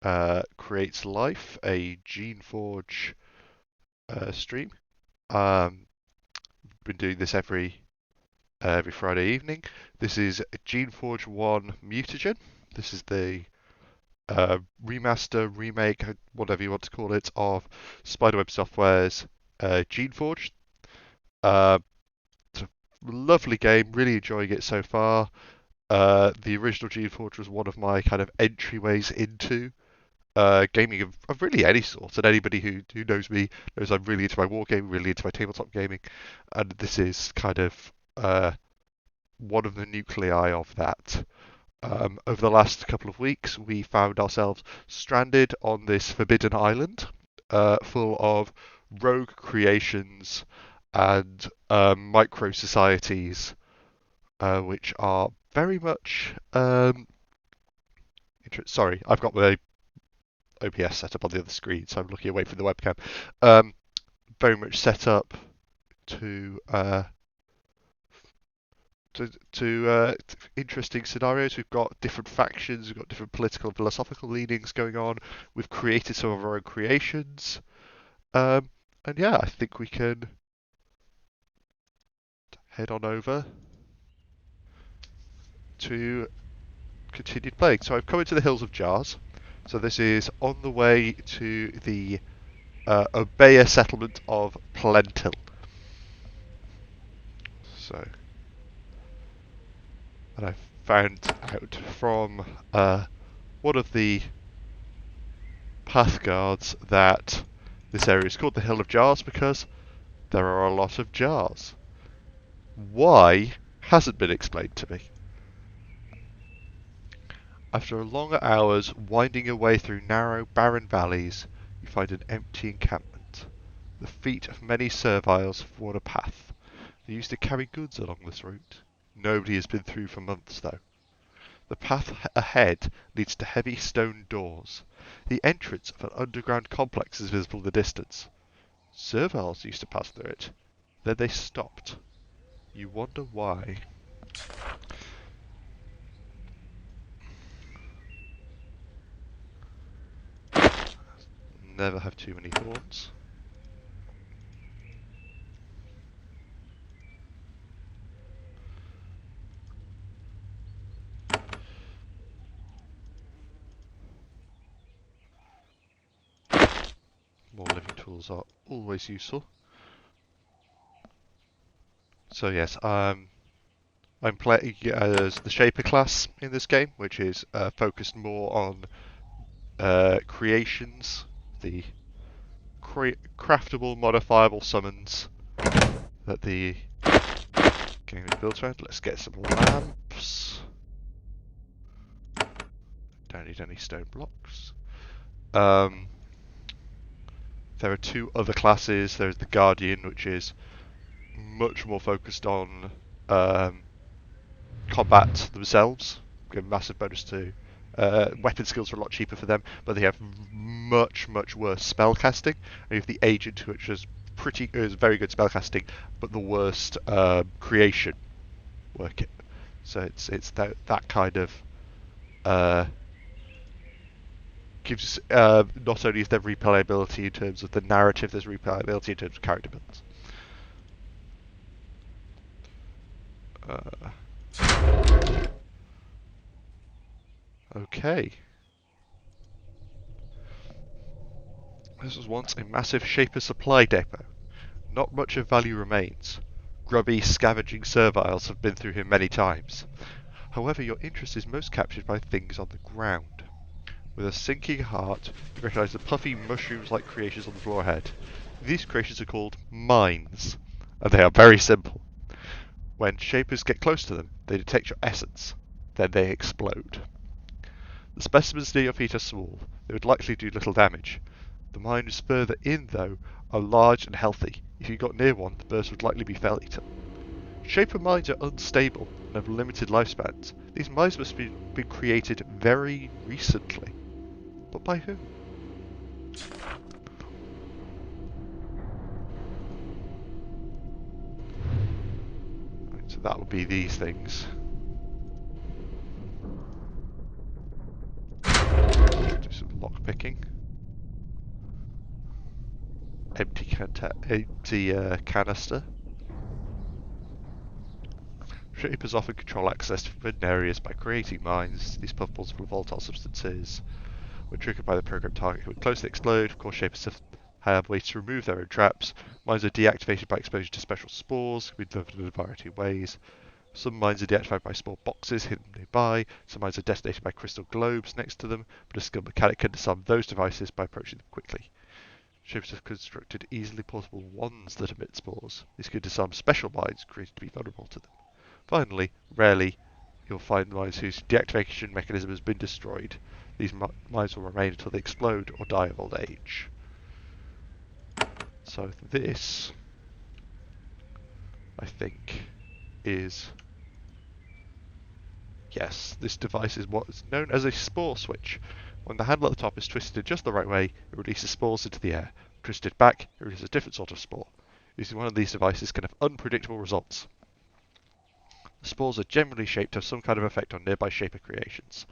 Creates Life, a Geneforge stream. Um, been doing this every Friday evening. This is Geneforge 1 Mutagen. This is the remaster, remake, whatever you want to call it, of Spiderweb Software's Geneforge. It's a lovely game, really enjoying it so far. The original Geneforge was one of my kind of entryways into gaming of really any sort, and anybody who knows me knows I'm really into my wargaming, really into my tabletop gaming, and this is kind of one of the nuclei of that. Over the last couple of weeks, we found ourselves stranded on this forbidden island, full of rogue creations and micro societies, which are very much. Sorry, I've got my OBS set up on the other screen, so I'm looking away from the webcam. Very much set up to interesting scenarios. We've got different factions, we've got different political and philosophical leanings going on. We've created some of our own creations, and yeah, I think we can head on over to continued playing. So I've come into the Hills of Jars. So this is on the way to the Obeya settlement of Plentil. So, and I found out from one of the path guards that this area is called the Hill of Jars because there are a lot of jars. Why hasn't been explained to me. After long hours winding your way through narrow, barren valleys, you find an empty encampment. The feet of many serviles form a path. They used to carry goods along this route. Nobody has been through for months, though. The path ahead leads to heavy stone doors. The entrance of an underground complex is visible in the distance. Serviles used to pass through it. Then they stopped. You wonder why. Never have too many thorns. More living tools are always useful. So yes, I'm playing as the Shaper class in this game, which is focused more on creations, the craftable, modifiable summons that the game is built around. Let's get some lamps. Don't need any stone blocks. There are two other classes. There's the Guardian, which is much more focused on combat themselves. Give a massive bonus to weapon skills are a lot cheaper for them, but they have much worse spell casting. And you have the Agent, which is very good spell casting, but the worst creation work. So it's that kind of gives not only is there replayability in terms of the narrative, there's replayability in terms of character builds. Okay. This was once a massive Shaper supply depot. Not much of value remains. Grubby, scavenging serviles have been through here many times. However, your interest is most captured by things on the ground. With a sinking heart, you recognise the puffy, mushrooms-like creatures on the floor ahead. These creatures are called mines, and they are very simple. When Shapers get close to them, they detect your essence. Then they explode. The specimens near your feet are small. They would likely do little damage. The mines further in, though, are large and healthy. If you got near one, the burst would likely be fatal. Shaper mines are unstable and have limited lifespans. These mines must have been created very recently. But by whom? Right, so that would be these things. Do some lock empty canister. Shapers often control access to forbidden areas by creating mines. These puffballs full of volatile substances. When triggered by the programmed target, who would closely explode. Of course, shapers have ways to remove their own traps. Mines are deactivated by exposure to special spores, can be delivered in a variety of ways. Some mines are deactivated by small boxes hidden nearby. Some mines are detonated by crystal globes next to them, but a skilled mechanic can disarm those devices by approaching them quickly. Shapers have constructed easily portable wands that emit spores. These can disarm special mines created to be vulnerable to them. Finally, rarely you'll find mines whose deactivation mechanism has been destroyed. These mines will remain until they explode or die of old age. So this, I think, is... Yes, this device is what is known as a spore switch. When the handle at the top is twisted just the right way, it releases spores into the air. Twisted back, it releases a different sort of spore. Using one of these devices can have unpredictable results. The spores are generally shaped to have some kind of effect on nearby shaper creations.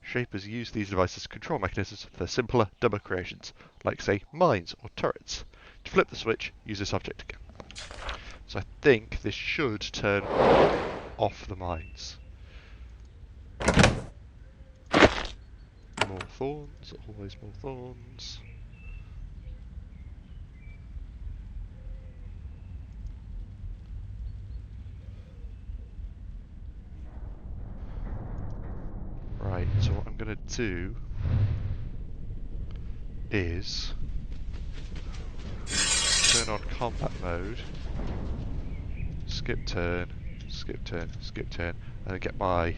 Shapers use these devices as control mechanisms for their simpler, dumber creations, like, say, mines or turrets. To flip the switch, use this object again. So I think this should turn off the mines. More thorns, always more thorns. Right, so what I'm going to do is turn on combat mode, skip turn, skip turn, skip turn, and get my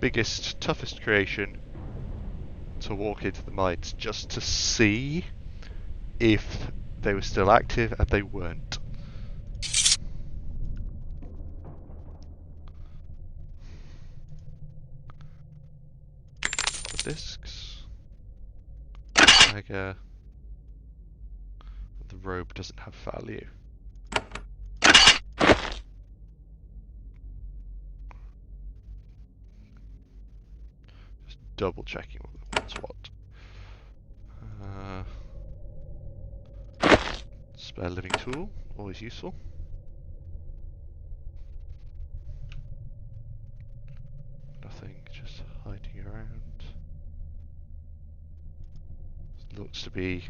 biggest, toughest creation to walk into the mines just to see if they were still active, and they weren't. Discs. Dagger. The robe doesn't have value. Just double checking what's what. Spare living tool, always useful. Nothing, just hiding around. Looks to be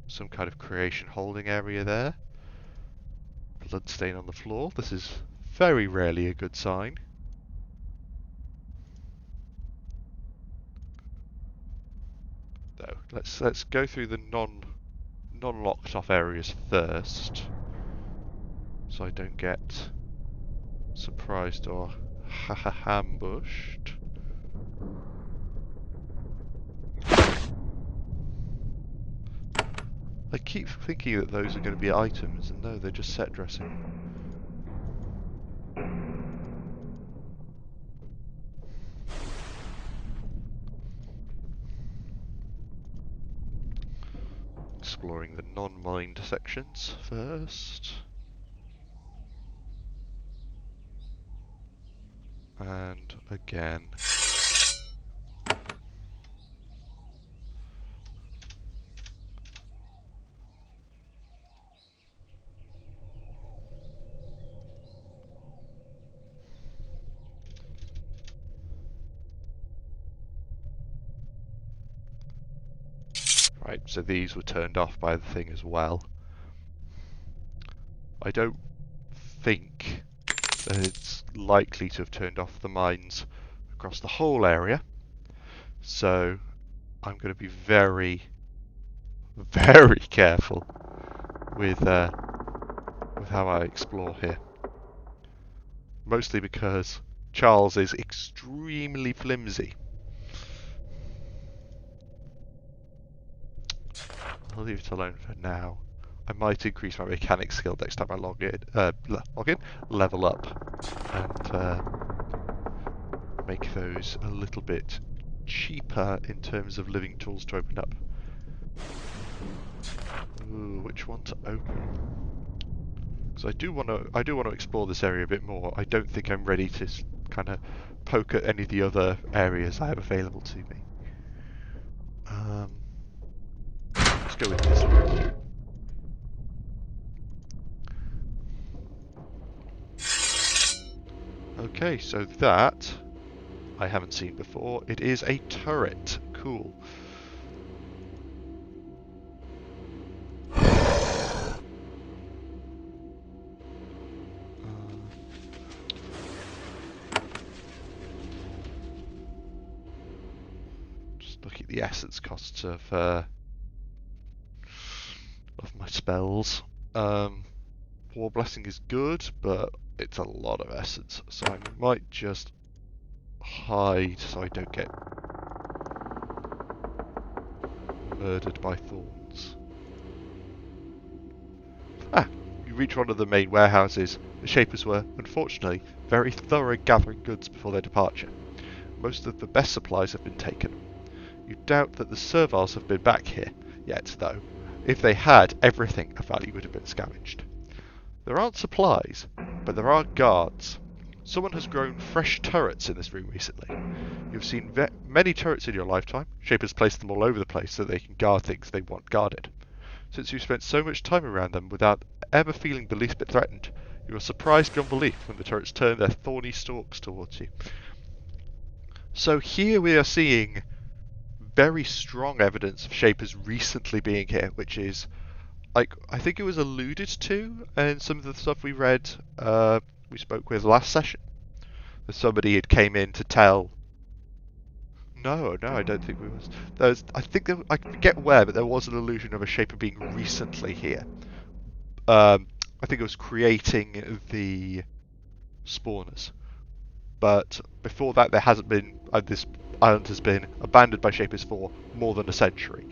some kind of creation holding area there. Bloodstain on the floor. This is very rarely a good sign. Though, let's go through the non-locked off areas first, so I don't get surprised or ambushed. I keep thinking that those are going to be items, and no, they're just set dressing. Exploring the non-mined sections first. And again. Right, so these were turned off by the thing as well. I don't think that it's likely to have turned off the mines across the whole area, so I'm going to be very, very careful with how I explore here. Mostly because Charles is extremely flimsy. I'll leave it alone for now. I might increase my mechanics skill next time I level up, and make those a little bit cheaper in terms of living tools to open up. Ooh, which one to open? Because I do want to explore this area a bit more. I don't think I'm ready to kind of poke at any of the other areas I have available to me. Let's go with this one. Okay, so that I haven't seen before. It is a turret. Cool. Just look at the essence costs of my spells. War Blessing is good, but it's a lot of essence, so I might just hide so I don't get murdered by thorns. Ah, you reach one of the main warehouses. The Shapers were, unfortunately, very thorough gathering goods before their departure. Most of the best supplies have been taken. You doubt that the Serviles have been back here yet, though. If they had, everything of value would have been scavenged. There aren't supplies, but there are guards. Someone has grown fresh turrets in this room recently. You've seen many turrets in your lifetime. Shapers place them all over the place so they can guard things they want guarded. Since you've spent so much time around them without ever feeling the least bit threatened, you are surprised beyond belief when the turrets turn their thorny stalks towards you. So here we are seeing very strong evidence of Shapers recently being here, which is, like, I think it was alluded to in some of the stuff we read, we spoke with last session. That somebody had came in to tell. No, I don't think we was. I think I forget where, but there was an illusion of a Shaper being recently here. I think it was creating the spawners. But before that, there hasn't been. This island has been abandoned by Shapers for more than a century.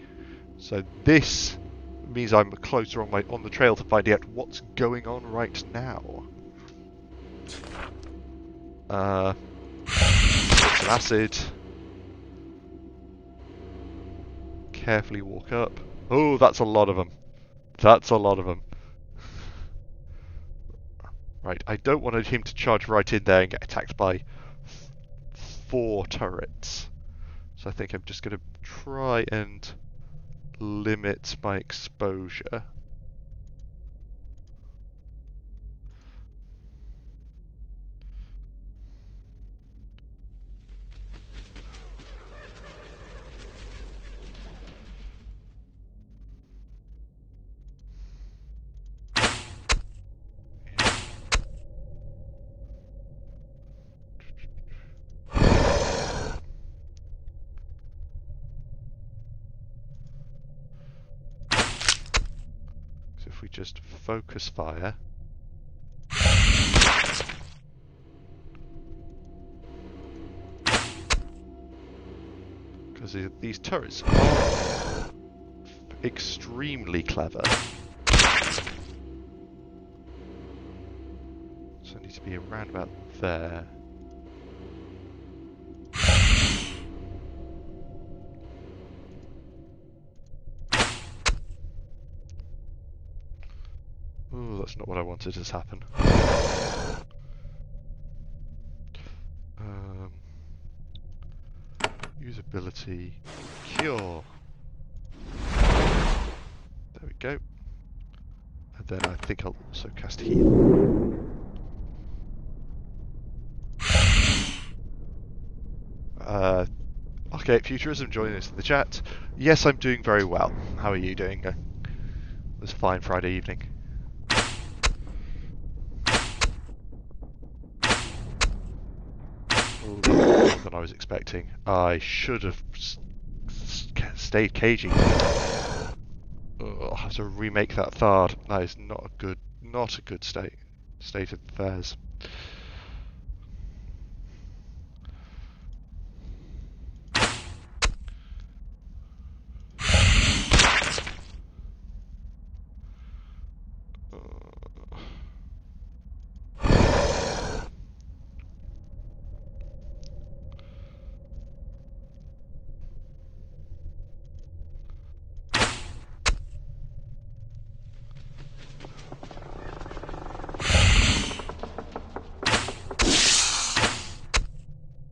So this means I'm closer on the trail to finding out what's going on right now. Some acid. Carefully walk up. Oh, that's a lot of them. That's a lot of them. Right, I don't want him to charge right in there and get attacked by 4 turrets. So I think I'm just going to try and limit my exposure. So if we just focus fire. Because these turrets are extremely clever. So I need to be around about there. Oh, that's not what I wanted to happen. Usability, cure. There we go. And then I think I'll also cast heal. Okay, Futurism joining us in the chat. Yes, I'm doing very well. How are you doing? This fine Friday evening. Oh, that's more than I was expecting. I should have stayed cagey. I'll have to remake that Thard. That is not a good state of affairs.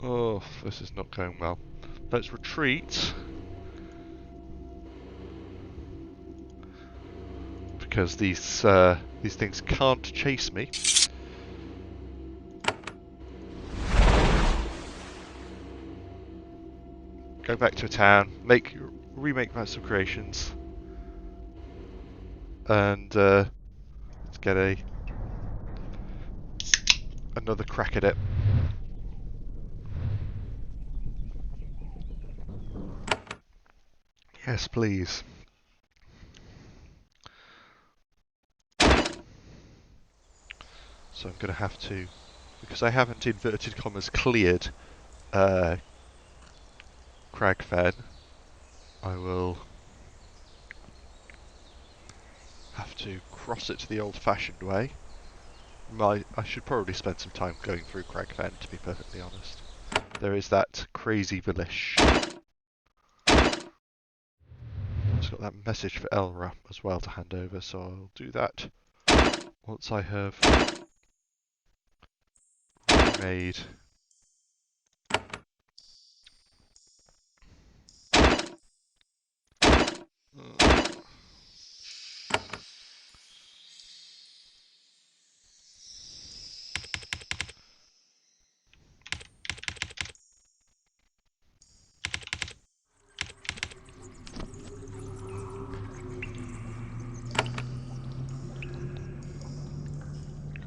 Oh, this is not going well. Let's retreat. Because these things can't chase me. go back to a town, remake Master Creations, and let's get another crack at it. Yes, please. So I'm going to have to, because I haven't inverted commas cleared Cragfen, I will have to cross it the old-fashioned way. I should probably spend some time going through Cragfen, to be perfectly honest. There is that crazy village. I've got that message for Elra as well to hand over, so I'll do that once I have remade.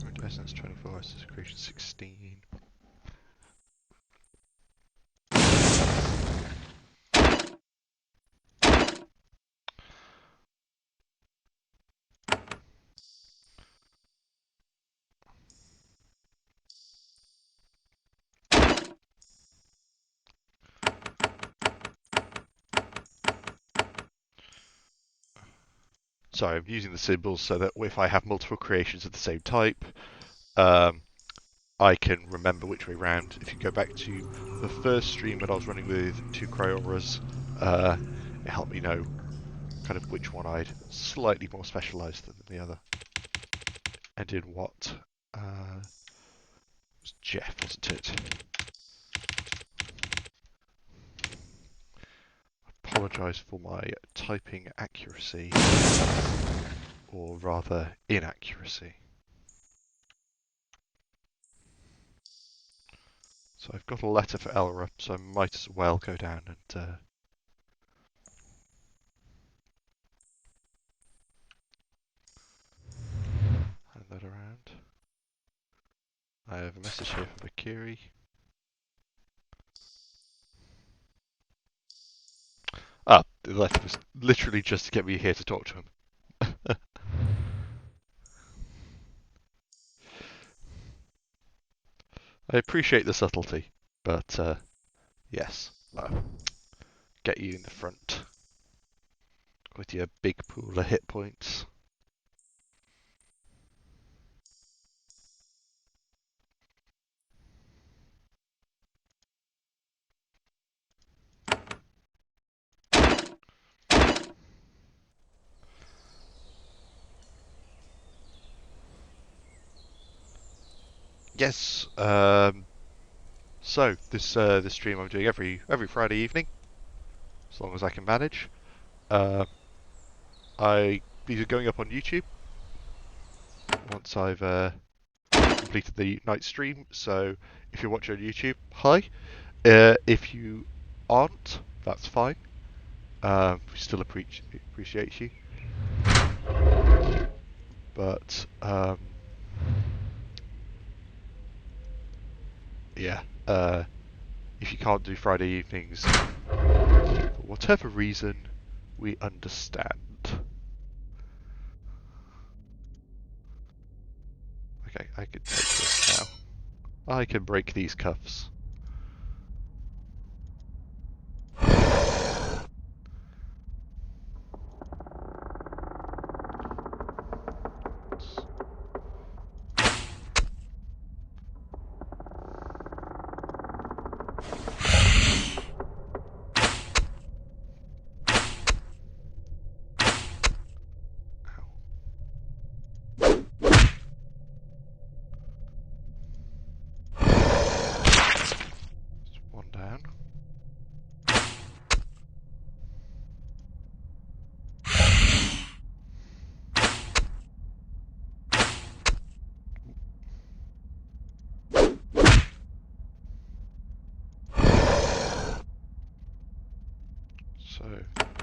Current essence 24, essence creation 16. Sorry, I'm using the symbols so that if I have multiple creations of the same type, I can remember which way round. If you go back to the first stream that I was running with two Cryoras, it helped me know kind of which one I'd slightly more specialised than the other. And in what? It was Jeff, wasn't it? Apologise for my typing accuracy, or rather inaccuracy. So I've got a letter for Elra, so I might as well go down and hand that around. I have a message here for Bakiri. Ah, the letter was literally just to get me here to talk to him. I appreciate the subtlety, but yes, get you in the front with your big pool of hit points. Yes. So this stream I'm doing every Friday evening, as long as I can manage. These are going up on YouTube once I've completed the night stream. So if you're watching on YouTube, hi. If you aren't, that's fine. We still appreciate you. But yeah, if you can't do Friday evenings for whatever reason, we understand. Okay, I can take this now. I can break these cuffs.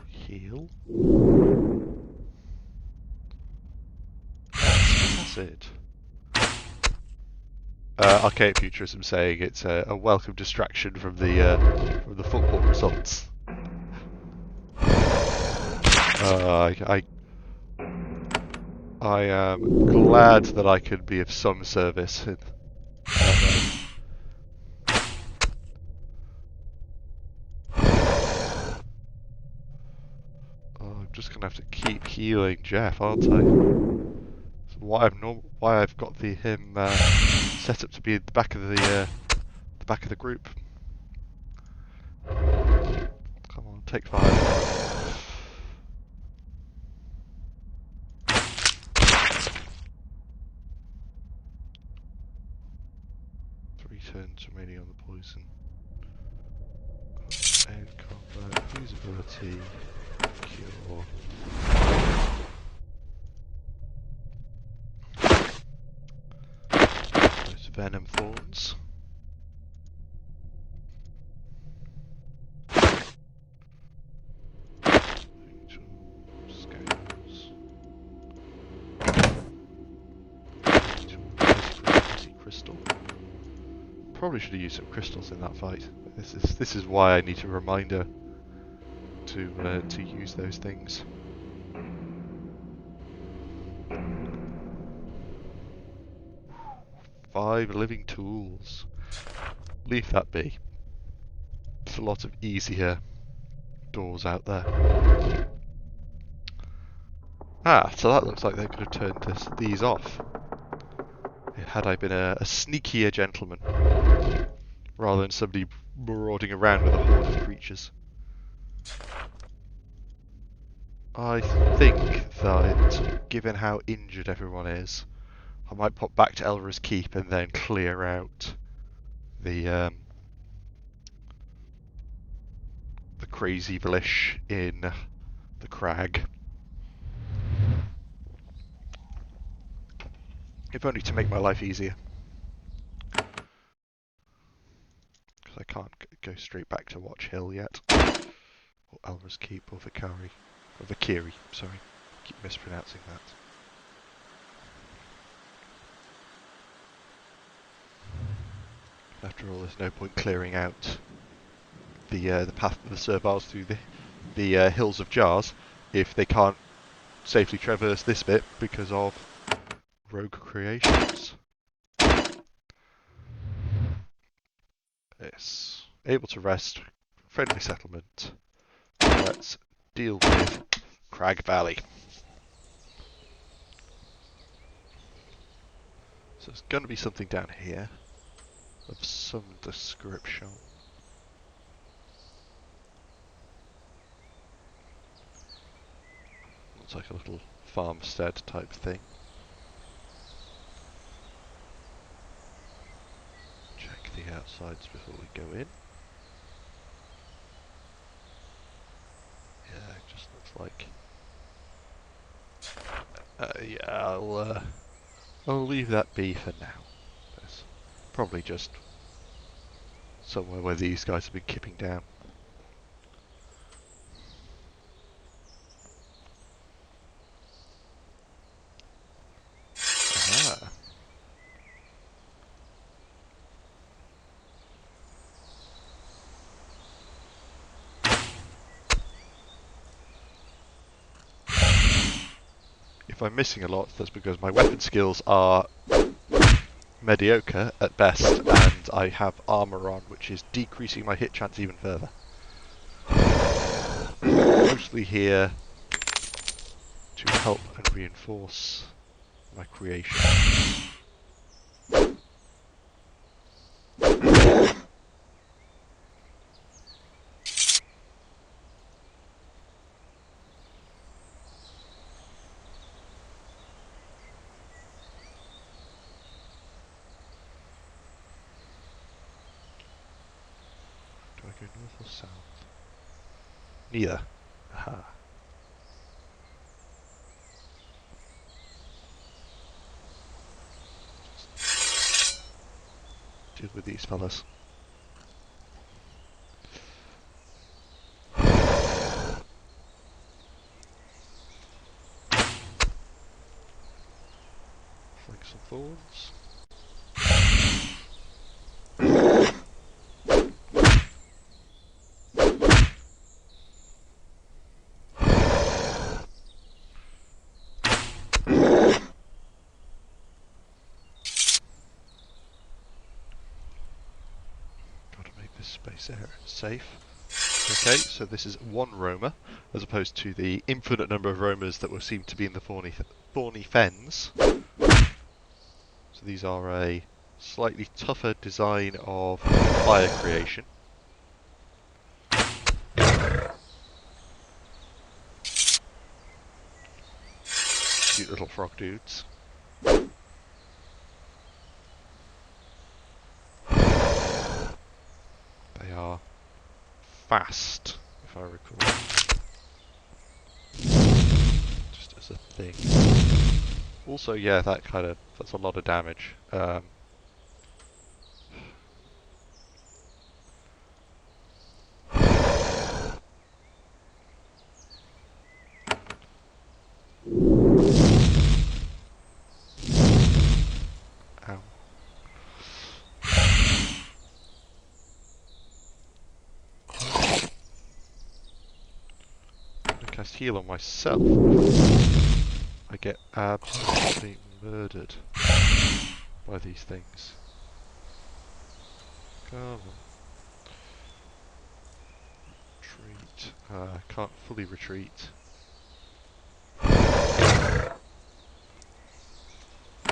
heal. Acid. Archaic Futurism saying it's a welcome distraction from the football results. I am glad that I could be of some service in that way. I'm just gonna have to keep healing Jeff, aren't I? So why I've got him set up to be at the back of the back of the group. Come on, take 5. 3 turns remaining on the poison. End combat, usability, cure. Those venom thorns. Scales. Crystal. Probably should have used some crystals in that fight. This is why I need a reminder to use those things. Five living tools. Leave that be. There's a lot of easier doors out there. Ah, so that looks like they could have turned these off. Had I been a sneakier gentleman, rather than somebody marauding around with a horde of creatures. I think that, given how injured everyone is, I might pop back to Elra's Keep and then clear out the crazy village in the crag. If only to make my life easier. Because I can't go straight back to Watch Hill yet. Or Elra's Keep, or Vicari. Or Vikiri, sorry. I keep mispronouncing that. After all, there's no point clearing out the path of the serviles through the hills of jars if they can't safely traverse this bit because of rogue creations. Yes. Able to rest. Friendly settlement. Let's deal with Crag Valley. So there's going to be something down here of some description. Looks like a little farmstead type thing. Check the outsides before we go in. Yeah, it just looks like... yeah, I'll leave that be for now. There's probably just somewhere where these guys have been kipping down. Ah. If I'm missing a lot, that's because my weapon skills are mediocre at best, and I have armour on, which is decreasing my hit chance even further. Mostly here to help and reinforce my creation. Do I go north or south? Neither. Aha. Deal with these fellas. thorns. Gotta make this space area safe. Okay, so this is one roamer, as opposed to the infinite number of roamers that will seem to be in the thorny fens. So these are a slightly tougher design of fire creation. Cute little frog dudes. They are fast, if I recall. Just as a thing. Also, yeah, that's a lot of damage. Ow. I'm gonna cast heal on myself. I get absolutely murdered by these things. Come on. Retreat. Can't fully retreat.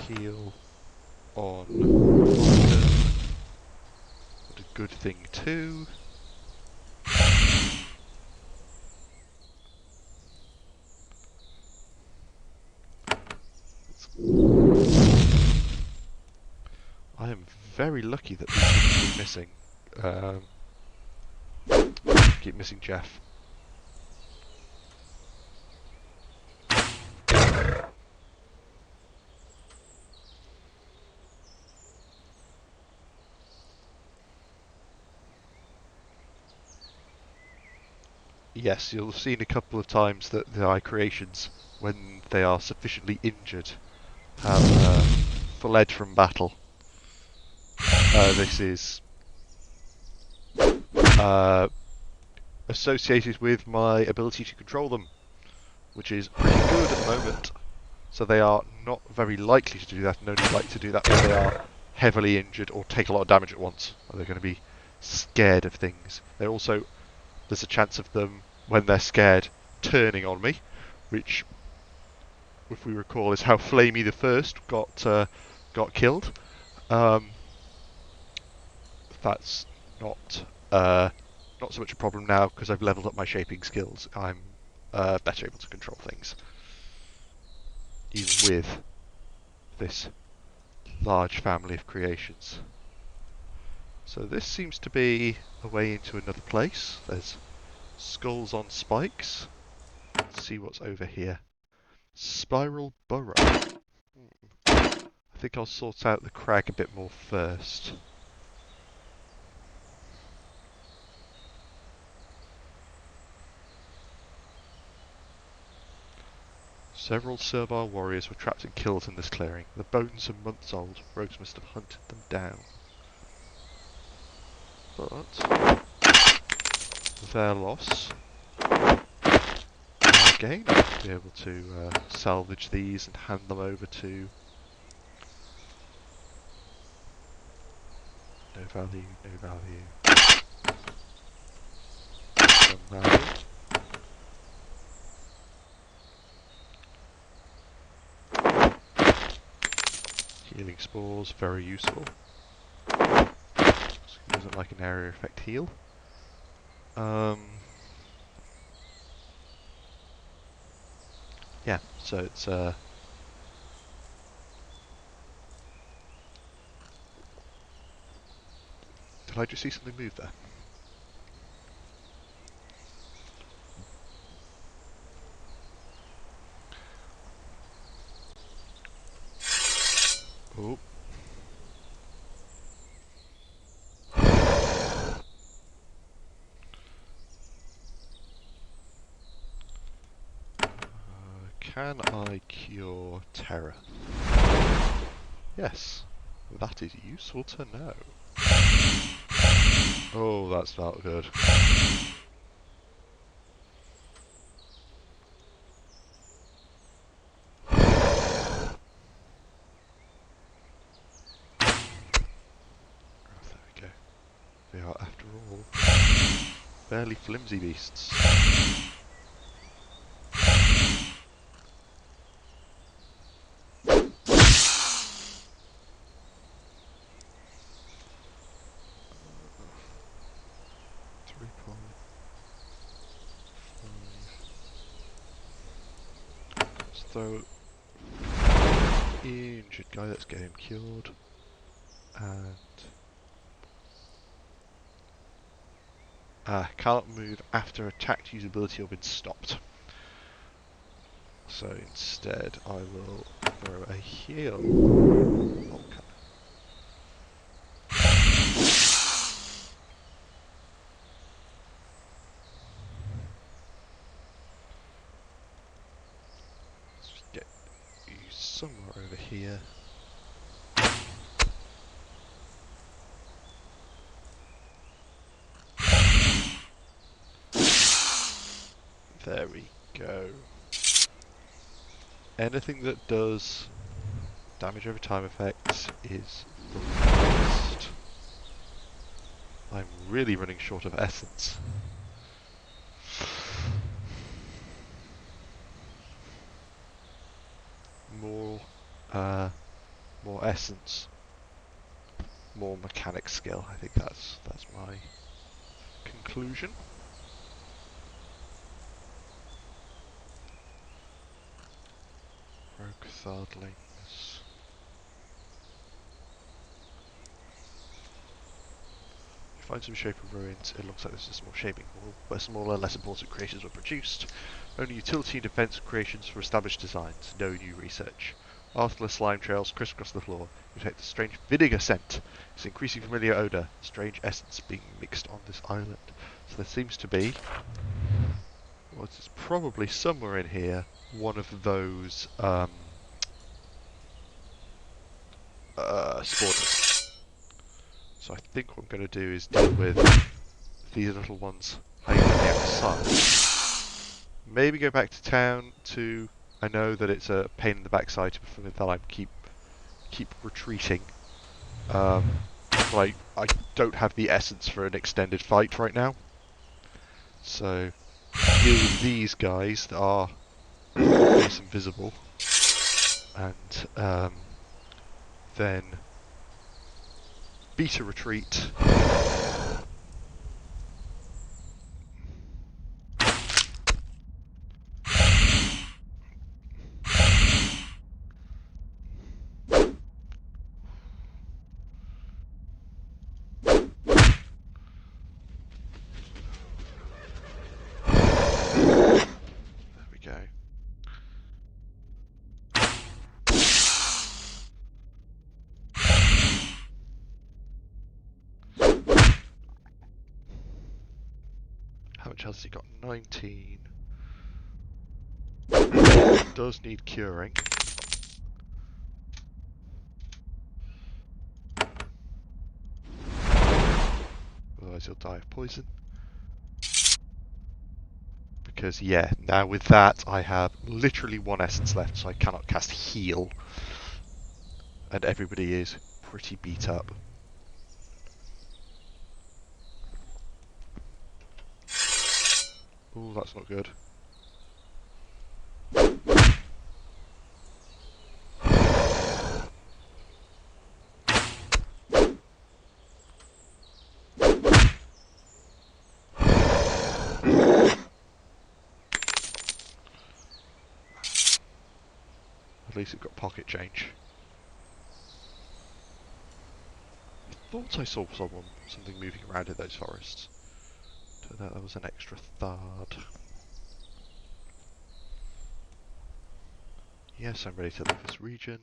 Heal on Vulcan. What a good thing too. I am very lucky that these things keep missing. Keep missing Jeff. Yes, you'll have seen a couple of times that the eye creations, when they are sufficiently injured, have fled from battle. This is associated with my ability to control them, which is pretty good at the moment. So they are not very likely to do that, and only like to do that when they are heavily injured or take a lot of damage at once. Or they're going to be scared of things. There's a chance of them, when they're scared, turning on me, which, if we recall, is how Flamey the First got killed. That's not not so much a problem now because I've leveled up my shaping skills. I'm better able to control things, even with this large family of creations. So this seems to be a way into another place. There's skulls on spikes. Let's see what's over here. Spiral burrow. I think I'll sort out the crag a bit more first. Several servile warriors were trapped and killed in this clearing. The bones are months old. Rogues must have hunted them down. But their loss. Again, I'll be able to salvage these and hand them over to... No value, no value. Some value. Healing spores, very useful. He doesn't like an area effect heal. Yeah, so it's did I just see something move there? Oh. Can I cure terror? Yes, that is useful to know. Oh, that's felt good. Oh, there we go. They are, after all, fairly flimsy beasts. Three point. Let's throw injured guy, let's get him cured. And can't move after attacked usability or been stopped. So instead I will throw a heal. Okay. Let's get you somewhere over here. There we go. Anything that does damage over time effects is the worst. I'm really running short of essence. More, more essence, more mechanic skill. I think that's my conclusion. Rogue Thardlings. You find some shape of ruins. It looks like there's a small shaping hall where smaller, less important creations were produced. Only utility and defense creations for established designs. No new research. Arthur slime trails crisscross the floor. You detect a strange vinegar scent. It's increasing familiar odour. Strange essence being mixed on this island. So there seems to be, well, it's probably somewhere in here, one of those spawners. So I think what I'm going to do is deal with these little ones hanging on the outside. Maybe go back to town to. I know that it's a pain in the backside for me that I keep retreating. But I don't have the essence for an extended fight right now. So deal with these guys that are obvious and visible, and then beat a retreat. There we go. How much has he got? 19. Does need curing. Otherwise he'll die of poison. Because, yeah, now with that I have literally one essence left, so I cannot cast heal. And everybody is pretty beat up. Ooh, that's not good. At least we've got pocket change. I thought I saw something moving around in those forests. Turned out that was an extra thard. Yes, I'm ready to leave this region.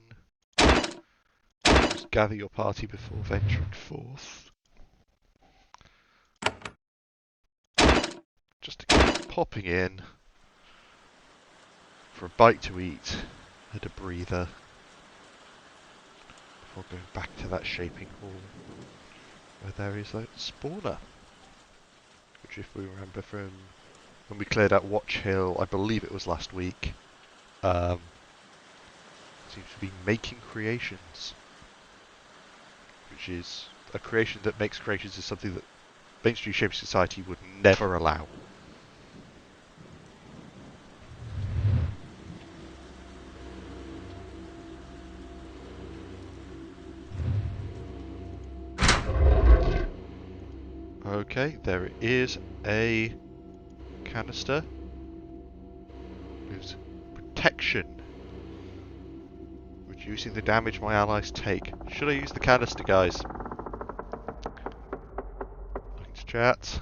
Just gather your party before venturing forth. Just to keep popping in for a bite to eat and a breather before going back to that shaping hall, where there is a spawner, which if we remember from when we cleared out Watch Hill, I believe it was last week, seems to be making creations, which is a creation that makes creations is something that mainstream shaping society would never allow. Okay, there is a canister. There's protection, reducing the damage my allies take. Should I use the canister, guys? Looking to chat.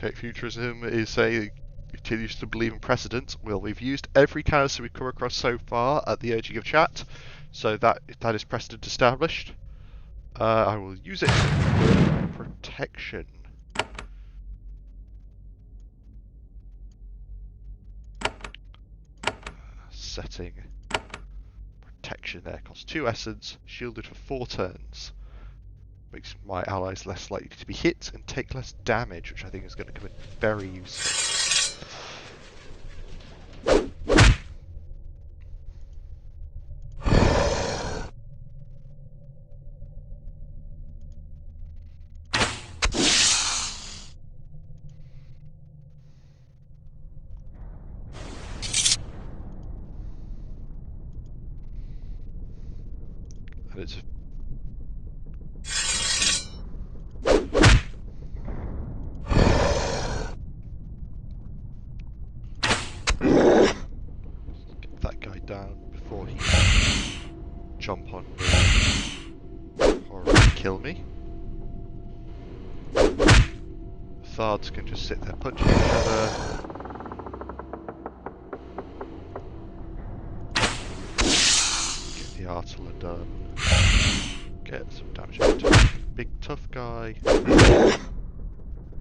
Okay, futurism is saying continues to believe in precedent. Well, we've used every canister we've come across so far at the urging of chat, so that is precedent established. I will use it. Protection. Setting. Protection there. Costs 2 essence, shielded for 4 turns. Makes my allies less likely to be hit and take less damage, which I think is going to come in very useful. And it's get that guy down before he can jump on me or kill me. Thards can just sit there punching each other. Get the Artiller done. Get some damage into the big tough guy.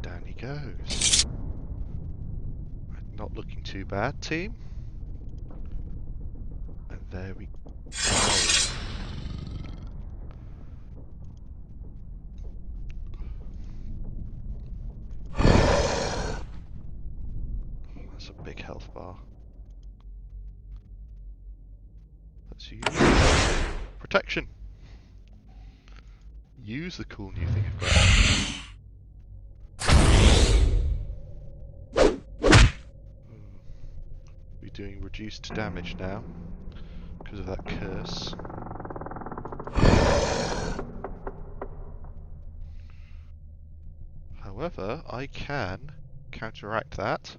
Down he goes. Not looking too bad, team. And there we go. That's a big health bar. Let's use protection. Use the cool new thing I've got. We're doing reduced damage now because of that curse. However, I can counteract that.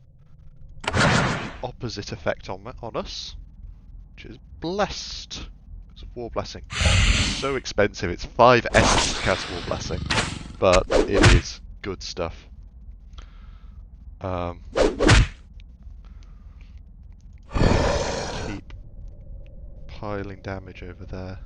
The opposite effect on us, which is blessed. It's a war blessing. So expensive, it's 5 essence to cast war blessing, but it is good stuff. Keep piling damage over there.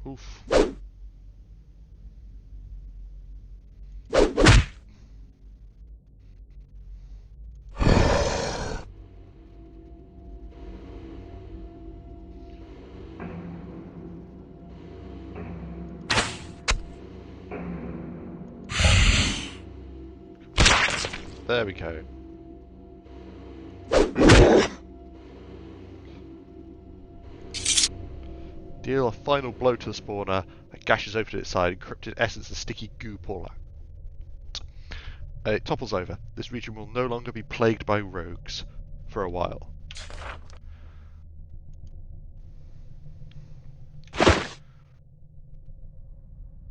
Oof. There we go. Deal a final blow to the spawner that gashes open its side, encrypted essence and sticky goo pour out. It topples over. This region will no longer be plagued by rogues for a while.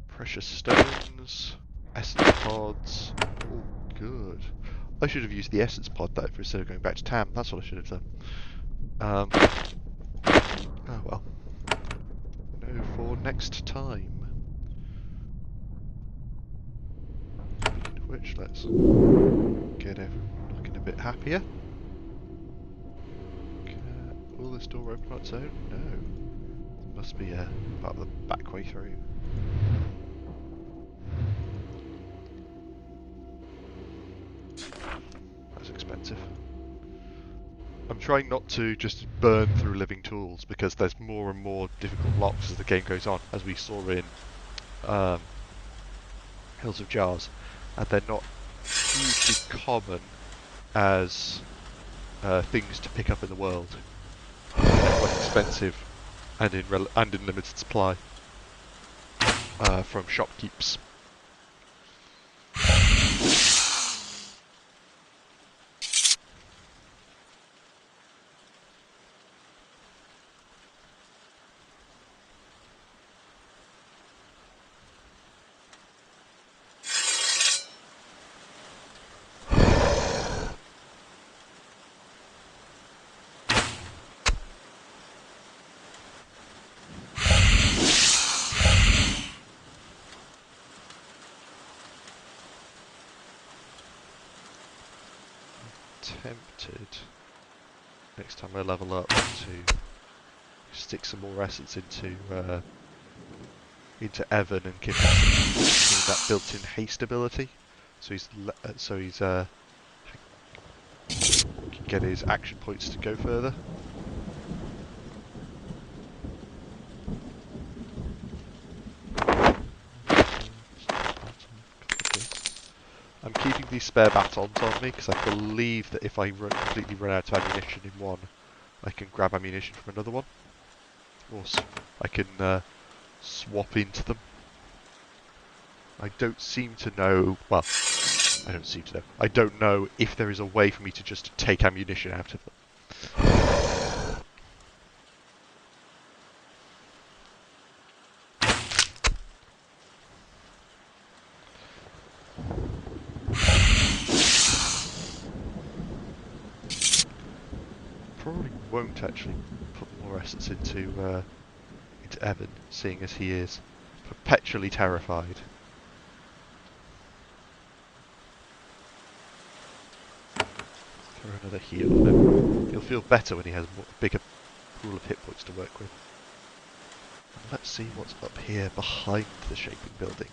Precious stones, essence pods, all good. I should have used the essence pod though instead of going back to Tam. That's what I should have done. Oh well. No for next time. Speaking of which, let's get everyone looking a bit happier. Will this door open on its own? No. There must be a part of the back way through. That's expensive. I'm trying not to just burn through living tools because there's more and more difficult locks as the game goes on, as we saw in Hills of Jars, and they're not hugely common as things to pick up in the world. They're quite expensive and in limited supply from shopkeepers. Tempted next time I level up to stick some more essence into Evan and give him that built-in haste ability, so he's can get his action points to go further. I'm keeping these spare batons on me because I believe that if I completely run out of ammunition in one, I can grab ammunition from another one. Or I can swap into them. I don't seem to know... Well, I don't seem to know. I don't know if there is a way for me to just take ammunition out of them. Probably won't actually put more essence into Evan, seeing as he is perpetually terrified. Throw another heal on him. He'll feel better when he has a bigger pool of hit points to work with. And let's see what's up here behind the shaping building.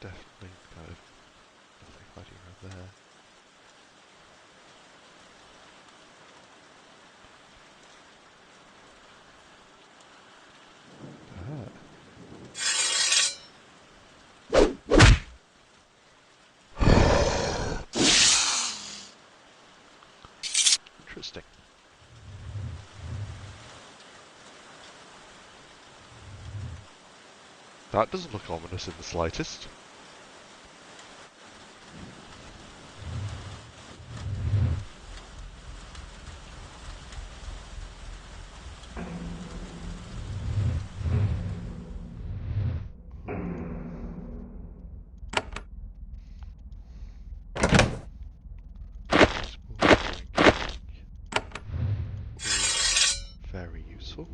Definitely kind of nothing hiding around there. Interesting. That doesn't look ominous in the slightest. Very useful.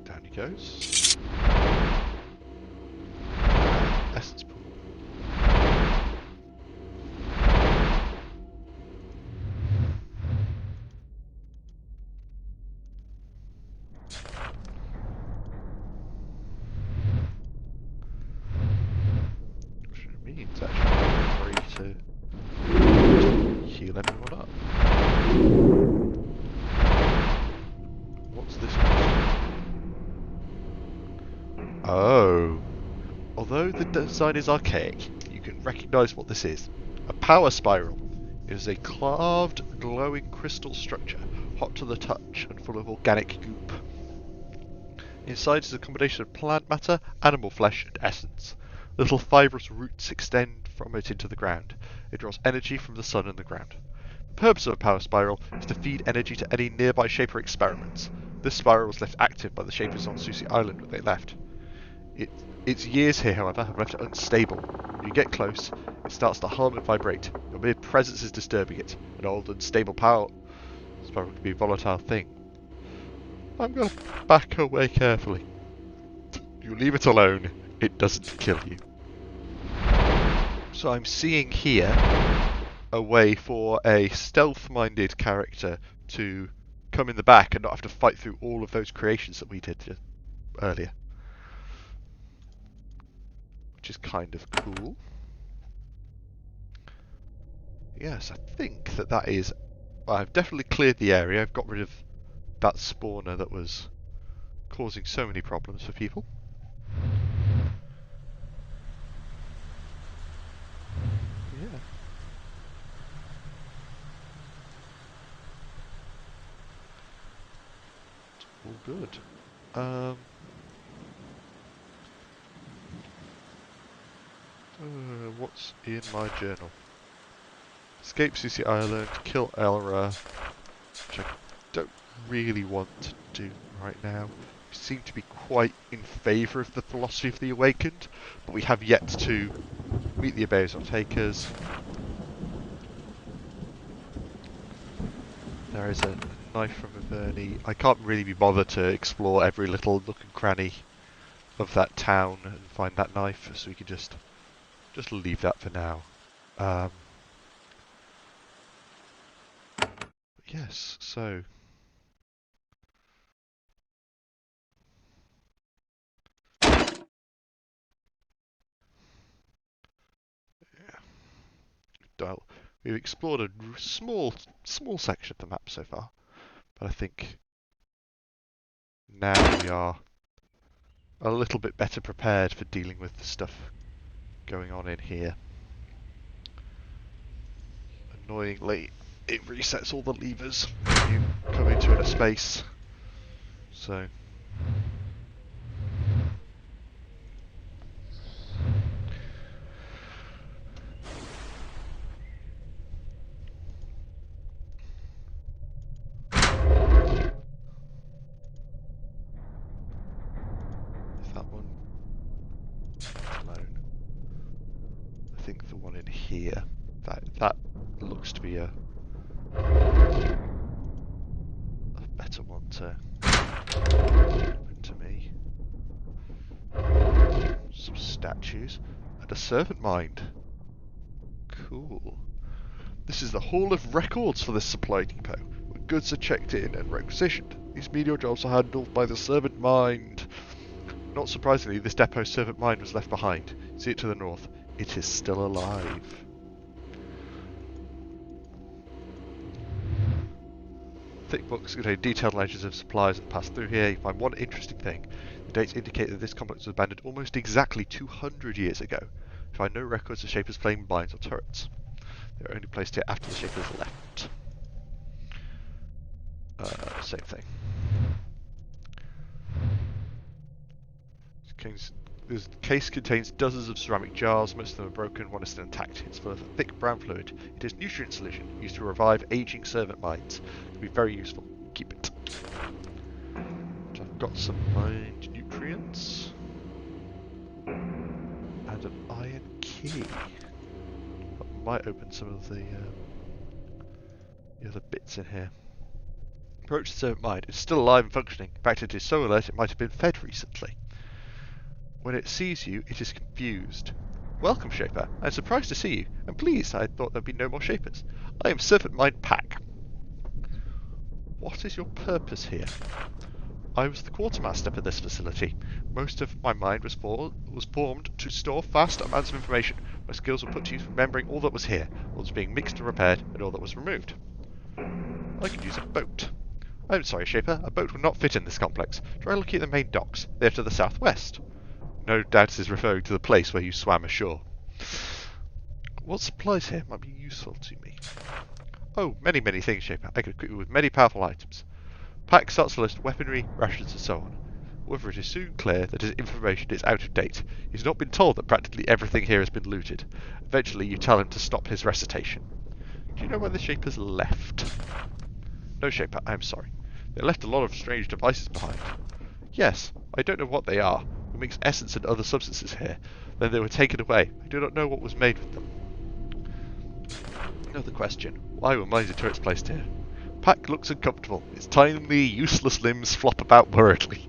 Down he goes. Essence pool. Although the design is archaic, you can recognise what this is. A power spiral. It is a carved, glowing crystal structure, hot to the touch and full of organic goop. Inside is a combination of plant matter, animal flesh, and essence. Little fibrous roots extend from it into the ground. It draws energy from the sun and the ground. The purpose of a power spiral is to feed energy to any nearby Shaper experiments. This spiral was left active by the Shapers on Susie Island when they left. Its years here, however, have left it unstable. When you get close, it starts to hum and vibrate. Your mere presence is disturbing it. An old, unstable power spiral can be a volatile thing. I'm going to back away carefully. You leave it alone, it doesn't kill you. So I'm seeing here a way for a stealth-minded character to come in the back and not have to fight through all of those creations that we did earlier. Which is kind of cool. Yes, I think that is... Well, I've definitely cleared the area. I've got rid of that spawner that was causing so many problems for people. Yeah. It's all good. What's in my journal? Escape CC Island, kill Elra, which I don't really want to do right now. We seem to be quite in favour of the philosophy of the Awakened, but we have yet to meet the Abezoar Takers. There is a knife from Averni. I can't really be bothered to explore every little nook and cranny of that town and find that knife, so we can just leave that for now. Yes, so... Yeah. We've explored a small section of the map so far, but I think now we are a little bit better prepared for dealing with the stuff going on in here. Annoyingly, it resets all the levers when you come into a space, so... That one alone. I think the one in here, that looks to be a better one to open to me. Some statues and a servant mind. Cool. This is the Hall of Records for this supply depot, where goods are checked in and requisitioned. These menial jobs are handled by the servant mind. Not surprisingly, this depot's servant mind was left behind. See it to the north. It is still alive. Thick books contain detailed legends of supplies that passed through here. You find one interesting thing. The dates indicate that this complex was abandoned almost exactly 200 years ago. You find no records of Shapers claiming mines or turrets. They were only placed here after the Shapers left. Same thing. This case contains dozens of ceramic jars. Most of them are broken, one is still intact. It's full of a thick brown fluid. It is nutrient solution used to revive aging servant mines. It can be very useful. Keep it. I've got some mind nutrients. And an iron key. That might open some of the other bits in here. Approach the servant mine. It's still alive and functioning. In fact, it is so alert it might have been fed recently. When it sees you, it is confused. Welcome, Shaper. I'm surprised to see you, and pleased. I thought there'd be no more Shapers. I am Servant Mind Pack. What is your purpose here? I was the quartermaster for this facility. Most of my mind was formed to store vast amounts of information. My skills were put to use remembering all that was here, all that was being mixed and repaired, and all that was removed. I could use a boat. I'm sorry, Shaper. A boat would not fit in this complex. Try looking at the main docks. They're to the southwest. No doubt this is referring to the place where you swam ashore. What supplies here might be useful to me? Oh, many, many things, Shaper. I can equip you with many powerful items. Pack starts to list weaponry, rations, and so on. However, it is soon clear that his information is out of date. He's not been told that practically everything here has been looted. Eventually, you tell him to stop his recitation. Do you know where the Shapers left? No, Shaper, I am sorry. They left a lot of strange devices behind. Yes, I don't know what they are. We mix essence and other substances here. Then they were taken away. I do not know what was made with them. Another question. Why were miser turrets placed here? Pack looks uncomfortable. Its tiny, useless limbs flop about worriedly.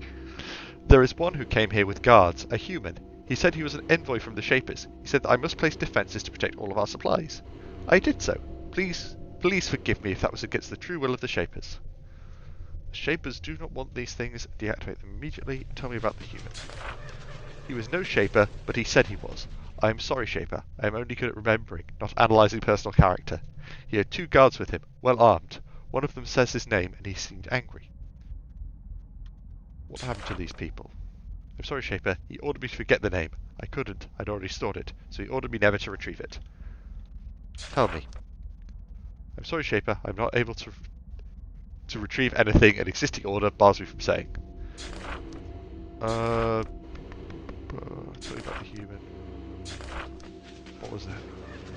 There is one who came here with guards, a human. He said he was an envoy from the Shapers. He said that I must place defences to protect all of our supplies. I did so. Please forgive me if that was against the true will of the Shapers. The Shapers do not want these things. Deactivate them immediately. Tell me about the human. He was no Shaper, but he said he was. I am sorry, Shaper. I am only good at remembering, not analysing personal character. He had 2 guards with him, well armed. One of them says his name, and he seemed angry. What happened to these people? I'm sorry, Shaper. He ordered me to forget the name. I couldn't. I'd already stored it, so he ordered me never to retrieve it. Tell me. I'm sorry, Shaper. I'm not able to retrieve anything an existing order bars me from saying. Tell me about the human. What was that?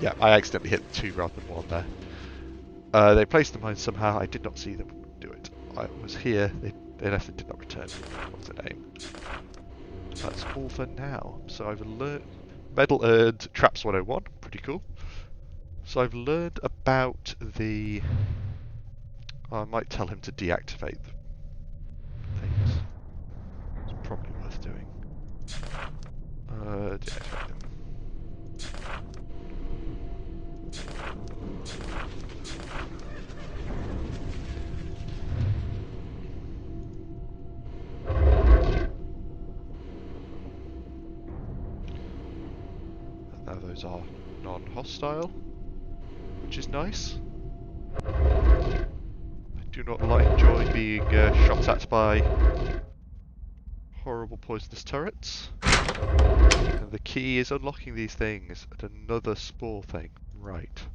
Yeah, I accidentally hit 2 rather than 1 there. They placed the mine somehow. I did not see them do it. I was here. They left and did not return. What's the name? That's all for now. So I've learned... Medal earned Traps 101. Pretty cool. So I've learned about the... I might tell him to deactivate the things. It's probably worth doing. Deactivate them. Now those are non-hostile, which is nice. I do not enjoy being shot at by horrible poisonous turrets. And the key is unlocking these things at another spore thing. Right.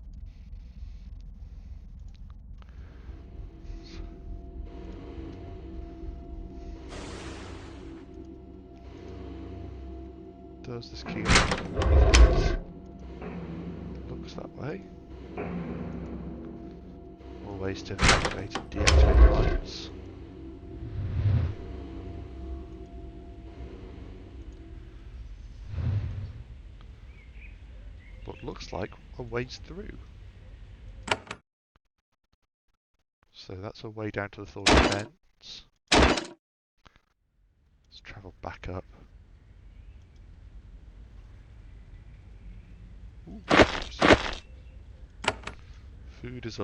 Does this key unlock all of these? Looks that way. More ways to activate and deactivate mines. But looks like a ways through. So that's a way down to the thawed vents. Let's travel back up. Ooh, food is a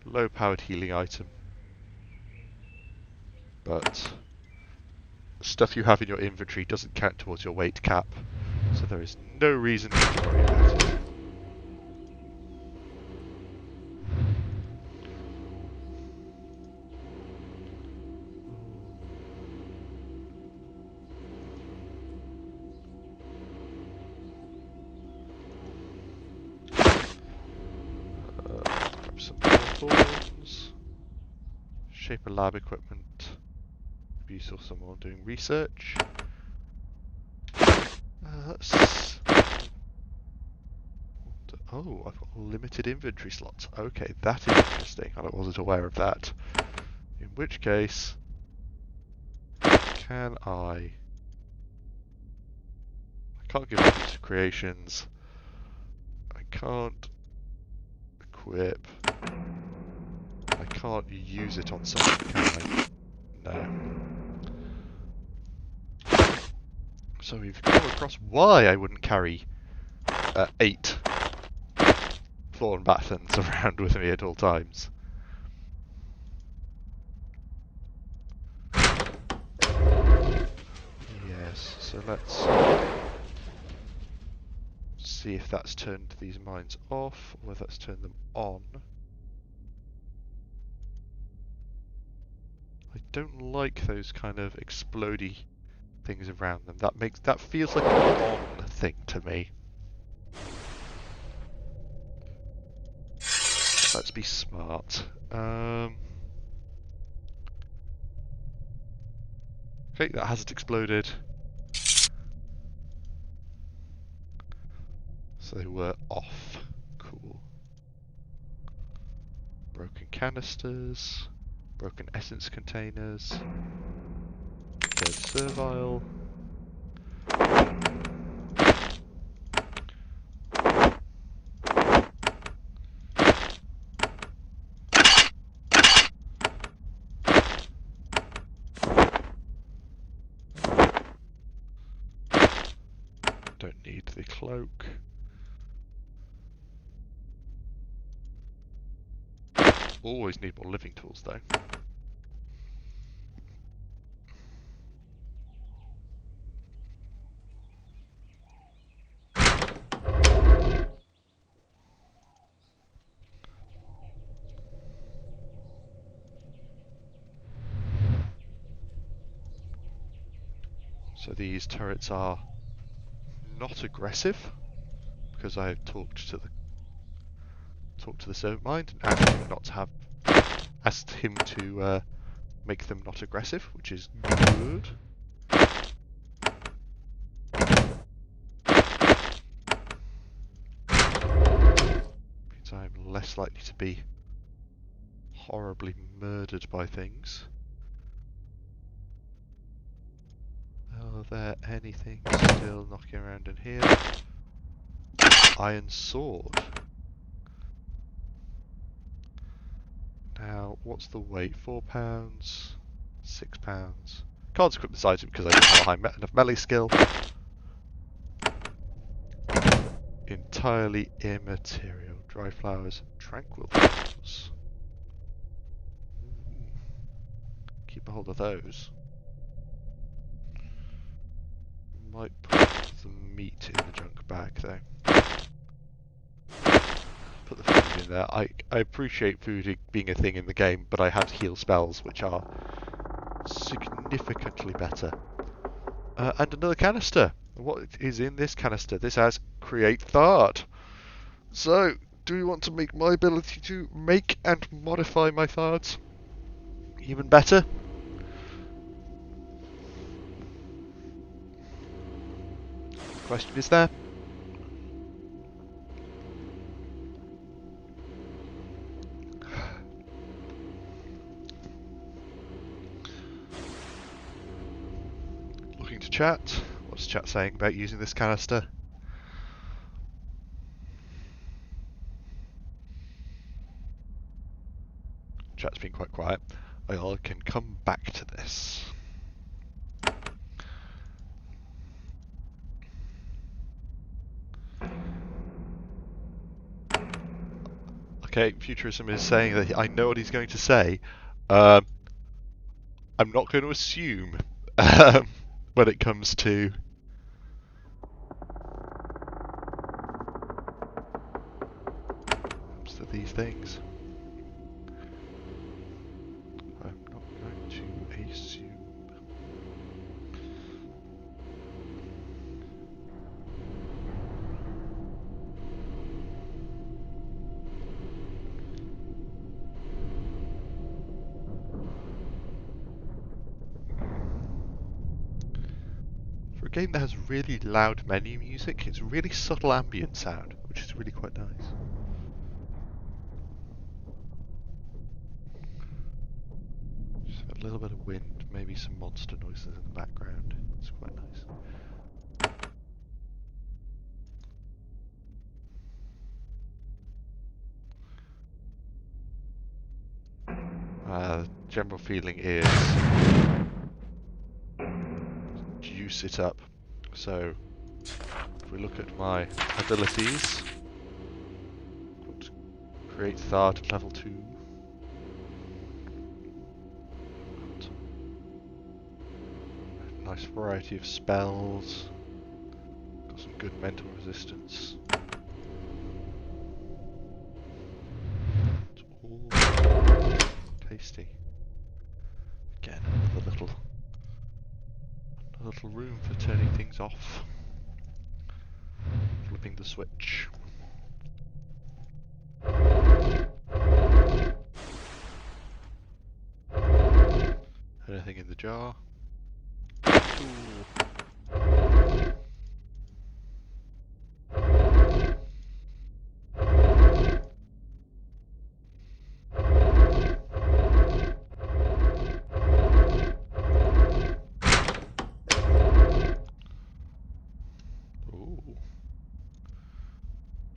low-powered healing item. But stuff you have in your inventory doesn't count towards your weight cap. So there is no reason to worry about it. Grab some more thorns. Shaper lab equipment. Be useful for someone doing research. Oh, I've got limited inventory slots. Okay, that is interesting. I wasn't aware of that. In which case, can I can't give these to creations. I can't equip. I can't use it on something, can I? No. So we've come across why I wouldn't carry 8 thorn battens around with me at all times. Yes, so let's see if that's turned these mines off, or whether that's turned them on. I don't like those kind of explodey things around them. That feels like a on thing to me. Let's be smart. Okay, that hasn't exploded. So they were off. Cool. Broken canisters. Broken essence containers. Third servile. Don't need the cloak. Always need more living tools though. So these turrets are not aggressive because I've talked to the servant mind and asked him to make them not aggressive, which is good. Means I'm less likely to be horribly murdered by things. Are there anything still knocking around in here? Iron sword. Now, what's the weight? £4, £6. Can't equip this item because I don't have a high enough melee skill. Entirely immaterial. Dry flowers, tranquil flowers. Keep a hold of those. Might put the meat in the junk bag though. Put the food in there. I appreciate food being a thing in the game, but I have heal spells which are significantly better. And another canister. What is in this canister? This has create thought. So, do we want to make my ability to make and modify my thoughts even better? The question is there. Looking to chat. What's chat saying about using this canister? Chat's been quite quiet. I can come back to this. Okay, Futurism is saying that I know what he's going to say. I'm not going to assume when it comes to these things. I'm not going to assume. For a game that has really loud menu music, it's really subtle ambient sound, which is really quite nice. Just a little bit of wind, maybe some monster noises in the background. It's quite nice. General feeling is juice it up. So if we look at my abilities, create thought at level 2. Nice variety of spells. Got some good mental resistance. It's all tasty. Again, another little little room for turning things off. Flipping the switch. Anything in the jar? Ooh.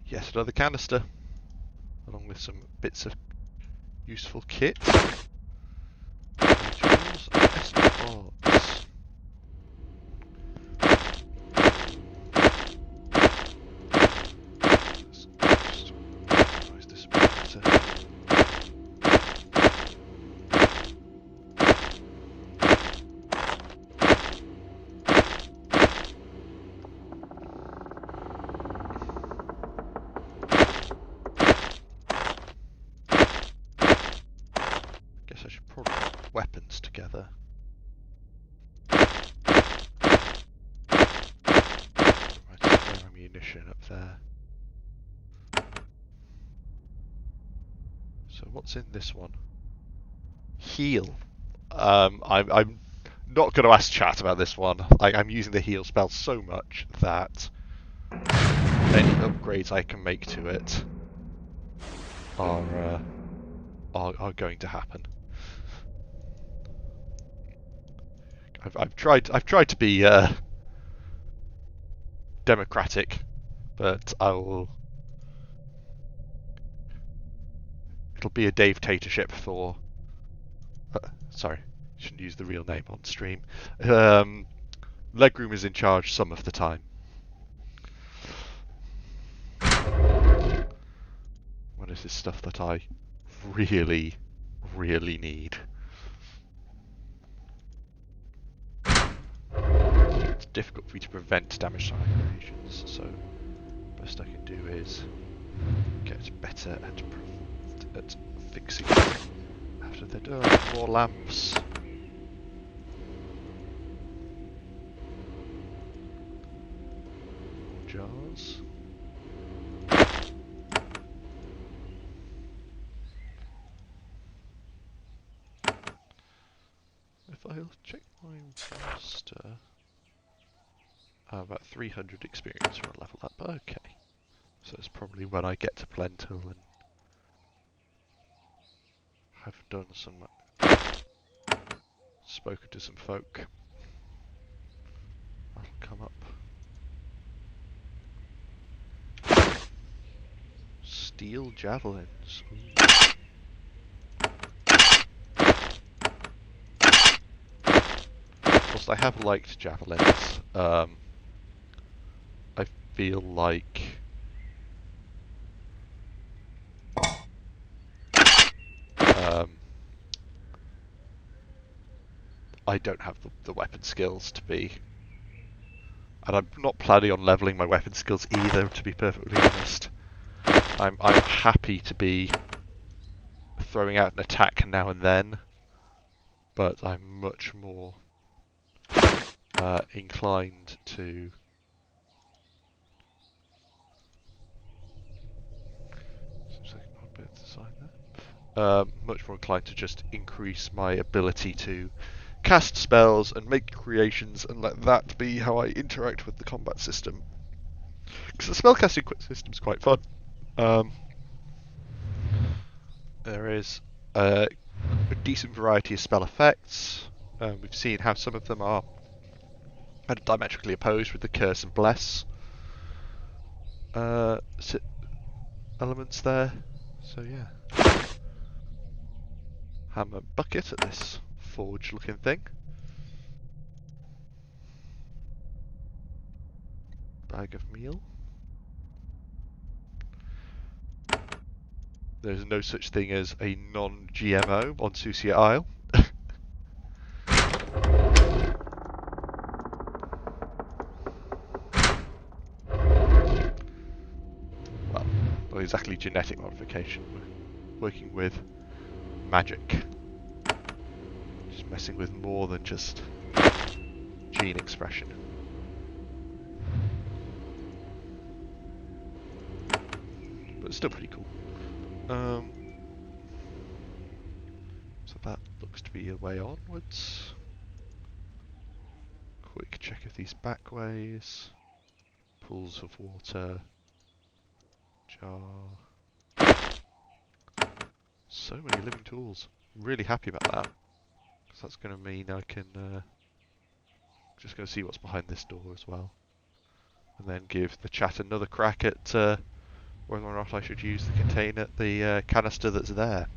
Yes, another canister, along with some bits of useful kit. Tools and essence parts. Let's just organise this a bit better. Guess I should probably put weapons together. Right, spare ammunition up there. So what's in this one? Heal. I'm not going to ask chat about this one. I'm using the heal spell so much that any upgrades I can make to it are going to happen. I've tried to be democratic, but it'll be a Dave-tatorship for. Sorry, shouldn't use the real name on stream. Legroom is in charge some of the time. When is this stuff that I really, really need? It's difficult for me to prevent damage to agents, so the best I can do is get better at fixing it after they're done. More lamps. More jars. If I'll check my roster, about 300 experience for a level up. Okay, so it's probably when I get to Plentil and have done some, spoken to some folk. That'll come up. Steel javelins. Ooh. Whilst I have liked javelins, I feel like I don't have the weapon skills to be, and I'm not planning on leveling my weapon skills either, to be perfectly honest. I'm happy to be throwing out an attack now and then, but I'm much more inclined to much more inclined to just increase my ability to cast spells and make creations and let that be how I interact with the combat system. Because the spellcasting system is quite fun. There is a decent variety of spell effects. We've seen how some of them are diametrically opposed with the Curse and Bless elements there. So yeah. Hammer bucket at this forge looking thing. Bag of meal. There's no such thing as a non-GMO on Susia Isle. Well, not exactly genetic modification. We're working with magic. Just messing with more than just gene expression. But it's still pretty cool. So that looks to be a way onwards. Quick check of these back ways. Pools of water. Jar. So many living tools. Really happy about that. Because that's going to mean I can just go see what's behind this door as well. And then give the chat another crack at whether or not I should use the container, the canister that's there.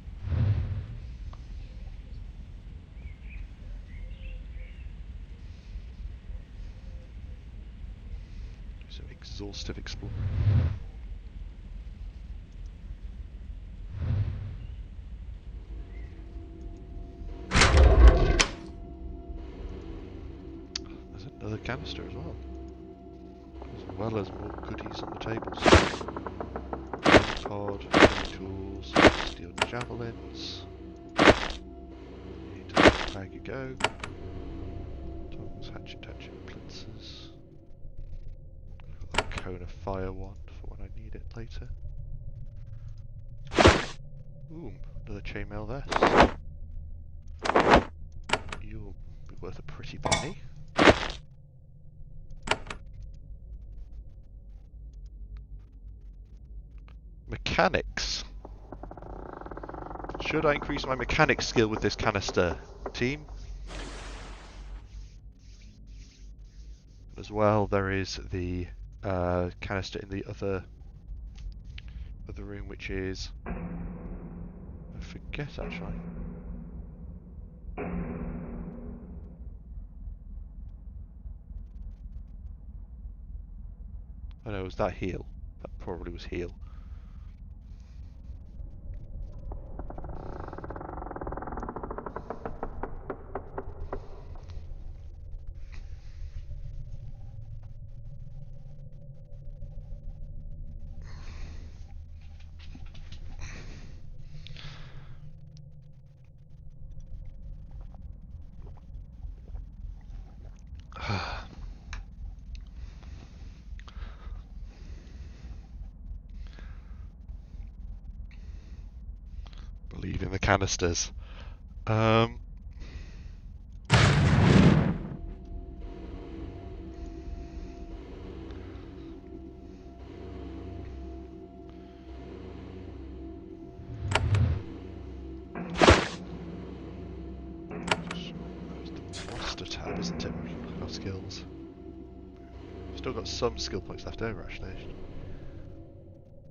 Some exhaustive exploring. There's another canister as well as more goodies on the tables. Pod, tools, steel javelins. There you go. Tongs, hatchet, pincers. Got that cone of fire wand for when I need it later. Ooh, another chainmail vest. You'll be worth a pretty penny. Mechanics. Should I increase my mechanics skill with this canister, team? As well, there is the canister in the other room, which is, I forget actually. I know, was that heal? That probably was heal. Believe in the canisters. Tab, isn't it? Our skills. Still got some skill points left over actually. I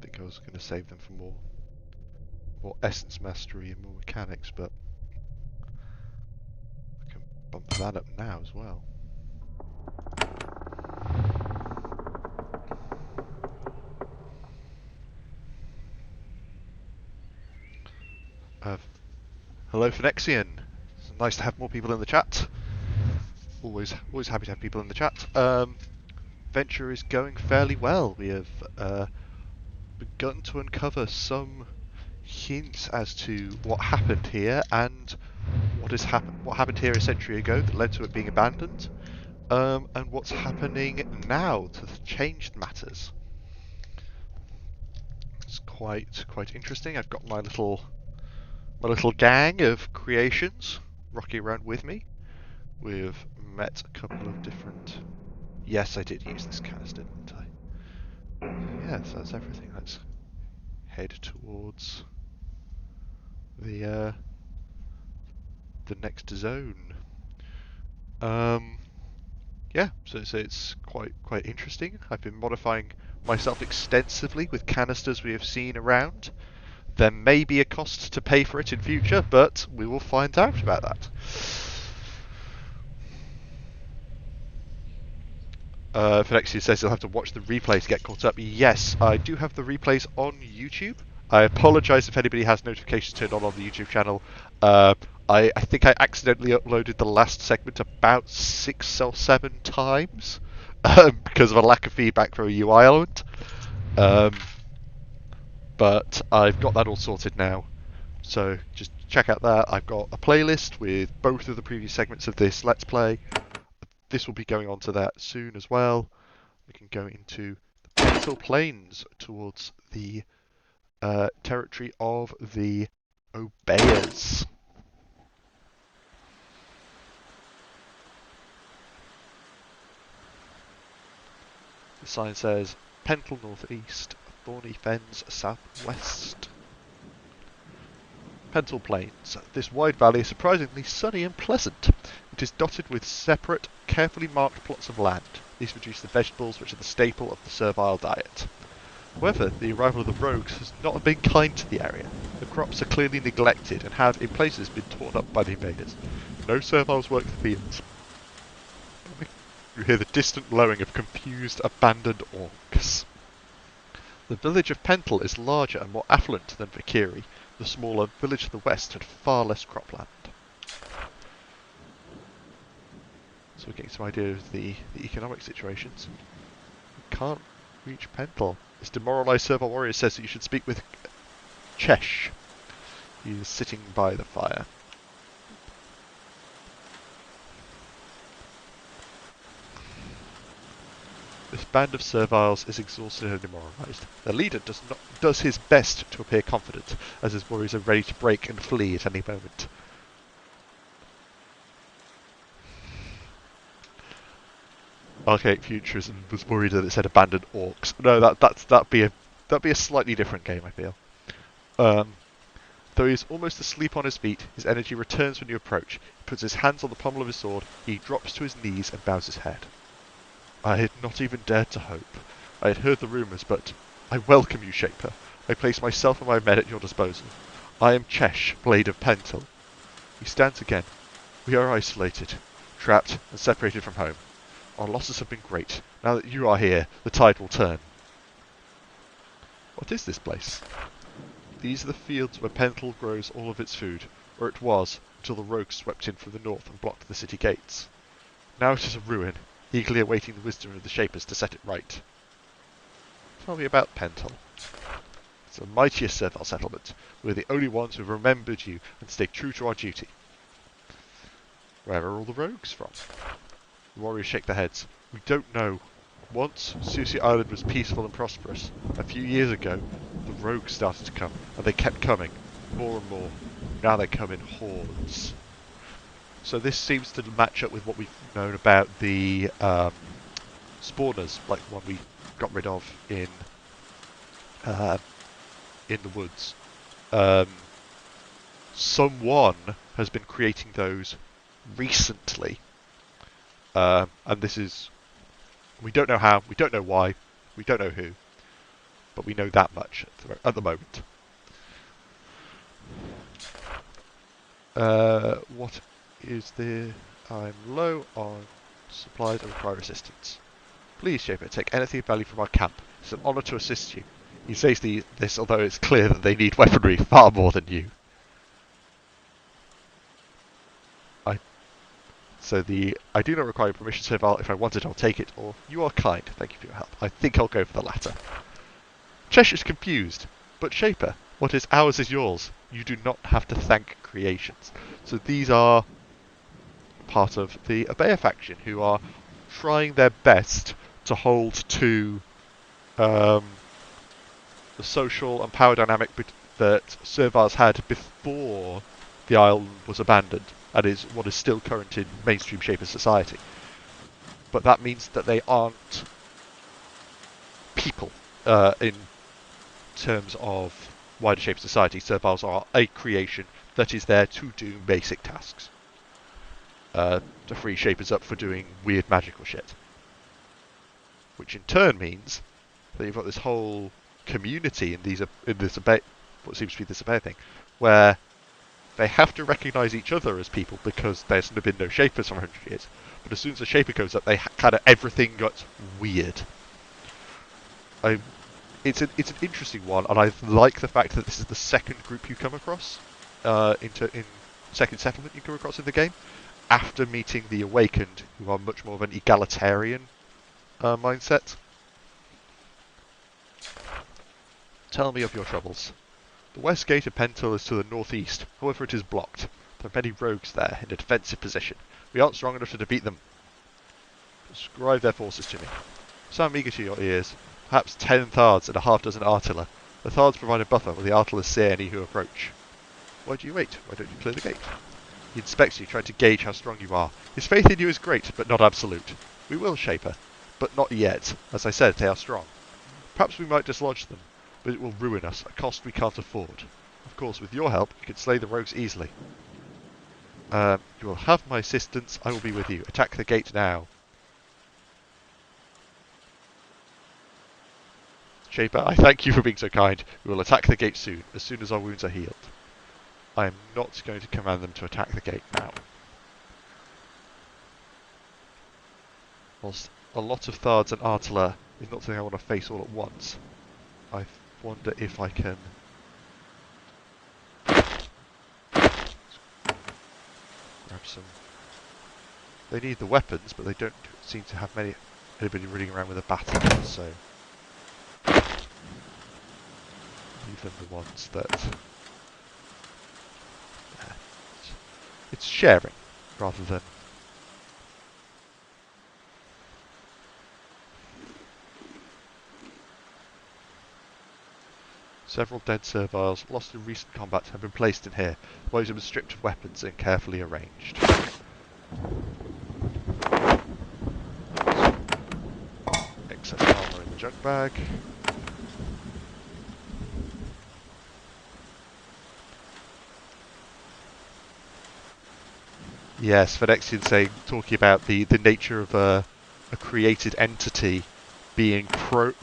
think I was going to save them for more essence mastery and more mechanics, but I can bump that up now as well. Hello Phonexian. It's nice to have more people in the chat. Always happy to have people in the chat. Venture is going fairly well. We have begun to uncover some hints as to what happened here and what happened here a century ago that led to it being abandoned, and what's happening now to change matters. It's quite interesting. I've got my little gang of creations rocking around with me. We've met a couple of different. Yes, I did use this canister, didn't I? Yeah, so that's everything. Let's head towards the next zone. Yeah, so it's quite interesting. I've been modifying myself extensively with canisters we have seen around. There may be a cost to pay for it in future, but we will find out about that. Phoenixia says he'll have to watch the replay to get caught up. Yes, I do have the replays on YouTube. I apologise if anybody has notifications turned on the YouTube channel. I think I accidentally uploaded the last segment about 6 or 7 times because of a lack of feedback from a UI element. But I've got that all sorted now. So just check out that. I've got a playlist with both of the previous segments of this Let's Play. this will be going on to that soon as well. We can go into the Pental Plains towards the territory of the Obeyers. The sign says Pental northeast, Thorny Fens southwest. Pental Plains. This wide valley is surprisingly sunny and pleasant. It is dotted with separate, carefully marked plots of land. These produce the vegetables which are the staple of the servile diet. However, the arrival of the rogues has not been kind to the area. The crops are clearly neglected and have, in places, been torn up by the invaders. No serviles work the fields. You hear the distant lowing of confused, abandoned orcs. The village of Pental is larger and more affluent than Vikiri. The smaller village to the west had far less cropland. So we're getting some idea of the economic situations. We can't reach Pental. This demoralised servile warrior says that you should speak with Chesh. He is sitting by the fire. This band of serviles is exhausted and demoralised. Their leader does his best to appear confident, as his warriors are ready to break and flee at any moment. Archaic Futurism was worried that it said abandoned orcs. No, that'd be a slightly different game, I feel. Though he is almost asleep on his feet, his energy returns when you approach. He puts his hands on the pommel of his sword, he drops to his knees and bows his head. I had not even dared to hope. I had heard the rumours, but I welcome you, Shaper. I place myself and my men at your disposal. I am Chesh, Blade of Pental. He stands again. We are isolated, trapped and separated from home. Our losses have been great. Now that you are here, the tide will turn. What is this place? These are the fields where Pental grows all of its food, or it was, until the rogues swept in from the north and blocked the city gates. Now it is a ruin, eagerly awaiting the wisdom of the Shapers to set it right. Tell me about Pental. It's the mightiest servile settlement. We're the only ones who have remembered you and stay true to our duty. Where are all the rogues from? The warriors shake their heads. We don't know. Once, Susie Island was peaceful and prosperous. A few years ago, the rogues started to come, and they kept coming, more and more. Now they come in hordes. So this seems to match up with what we've known about the spawners, like the one we got rid of in the woods. Someone has been creating those recently. And this is... We don't know how, we don't know why, we don't know who. But we know that much at the moment. What is there? I'm low on supplies and require assistance. Please, Shaper, take anything of value from our camp. It's an honour to assist you. He says this, although it's clear that they need weaponry far more than you. I do not require permission, Servile. If I want it, I'll take it. Or, you are kind. Thank you for your help. I think I'll go for the latter. Cheshire's confused. But Shaper, what is ours is yours. You do not have to thank creations. So these are part of the Obeya faction, who are trying their best to hold to the social and power dynamic that Serviles had before the island was abandoned, and is what is still current in mainstream Shaper society. But that means that they aren't people in terms of wider Shaper society. Serviles are a creation that is there to do basic tasks. To free Shapers up for doing weird magical shit. Which in turn means that you've got this whole community in this what seems to be this Obeya thing, where they have to recognise each other as people because there's been no Shapers for 100 years. But as soon as a Shaper goes up, kind of everything got weird. It's an interesting one, and I like the fact that this is the second group you come across in second settlement you come across in the game, after meeting the Awakened, who are much more of an egalitarian mindset. Tell me of your troubles. The west gate of Pental is to the northeast, however it is blocked. There are many rogues there, in a defensive position. We aren't strong enough to defeat them. Describe their forces to me. Sound eager to your ears. Perhaps 10 Thards and a half dozen Artiller. The Thards provide a buffer while the Artillers sear any who approach. Why do you wait? Why don't you clear the gate? He inspects you, trying to gauge how strong you are. His faith in you is great, but not absolute. We will, Shaper. But not yet. As I said, they are strong. Perhaps we might dislodge them, but it will ruin us, a cost we can't afford. Of course, with your help, you can slay the rogues easily. You will have my assistance. I will be with you. Attack the gate now. Shaper, I thank you for being so kind. We will attack the gate soon as our wounds are healed. I am not going to command them to attack the gate now. Whilst a lot of Thards and Artiller is not something I want to face all at once, I wonder if I can... grab some... They need the weapons, but they don't seem to have anybody running around with a baton, so... leave them the ones that... It's sharing, rather than... Several dead serviles lost in recent combat have been placed in here. Those have been stripped of weapons and carefully arranged. Excess armour in the junk bag. Yes, Phoenician saying, talking about the nature of a created entity being to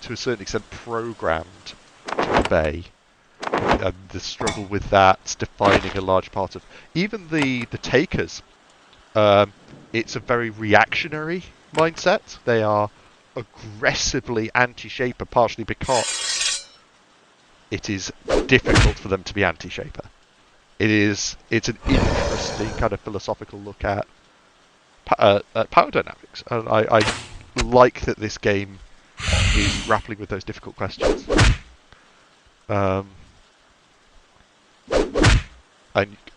a certain extent programmed to obey, and the struggle with that defining a large part of even the takers. It's a very reactionary mindset. They are aggressively anti-Shaper, partially because it is difficult for them to be anti-Shaper. It's an interesting kind of philosophical look at power dynamics, and I like that this game is grappling with those difficult questions. And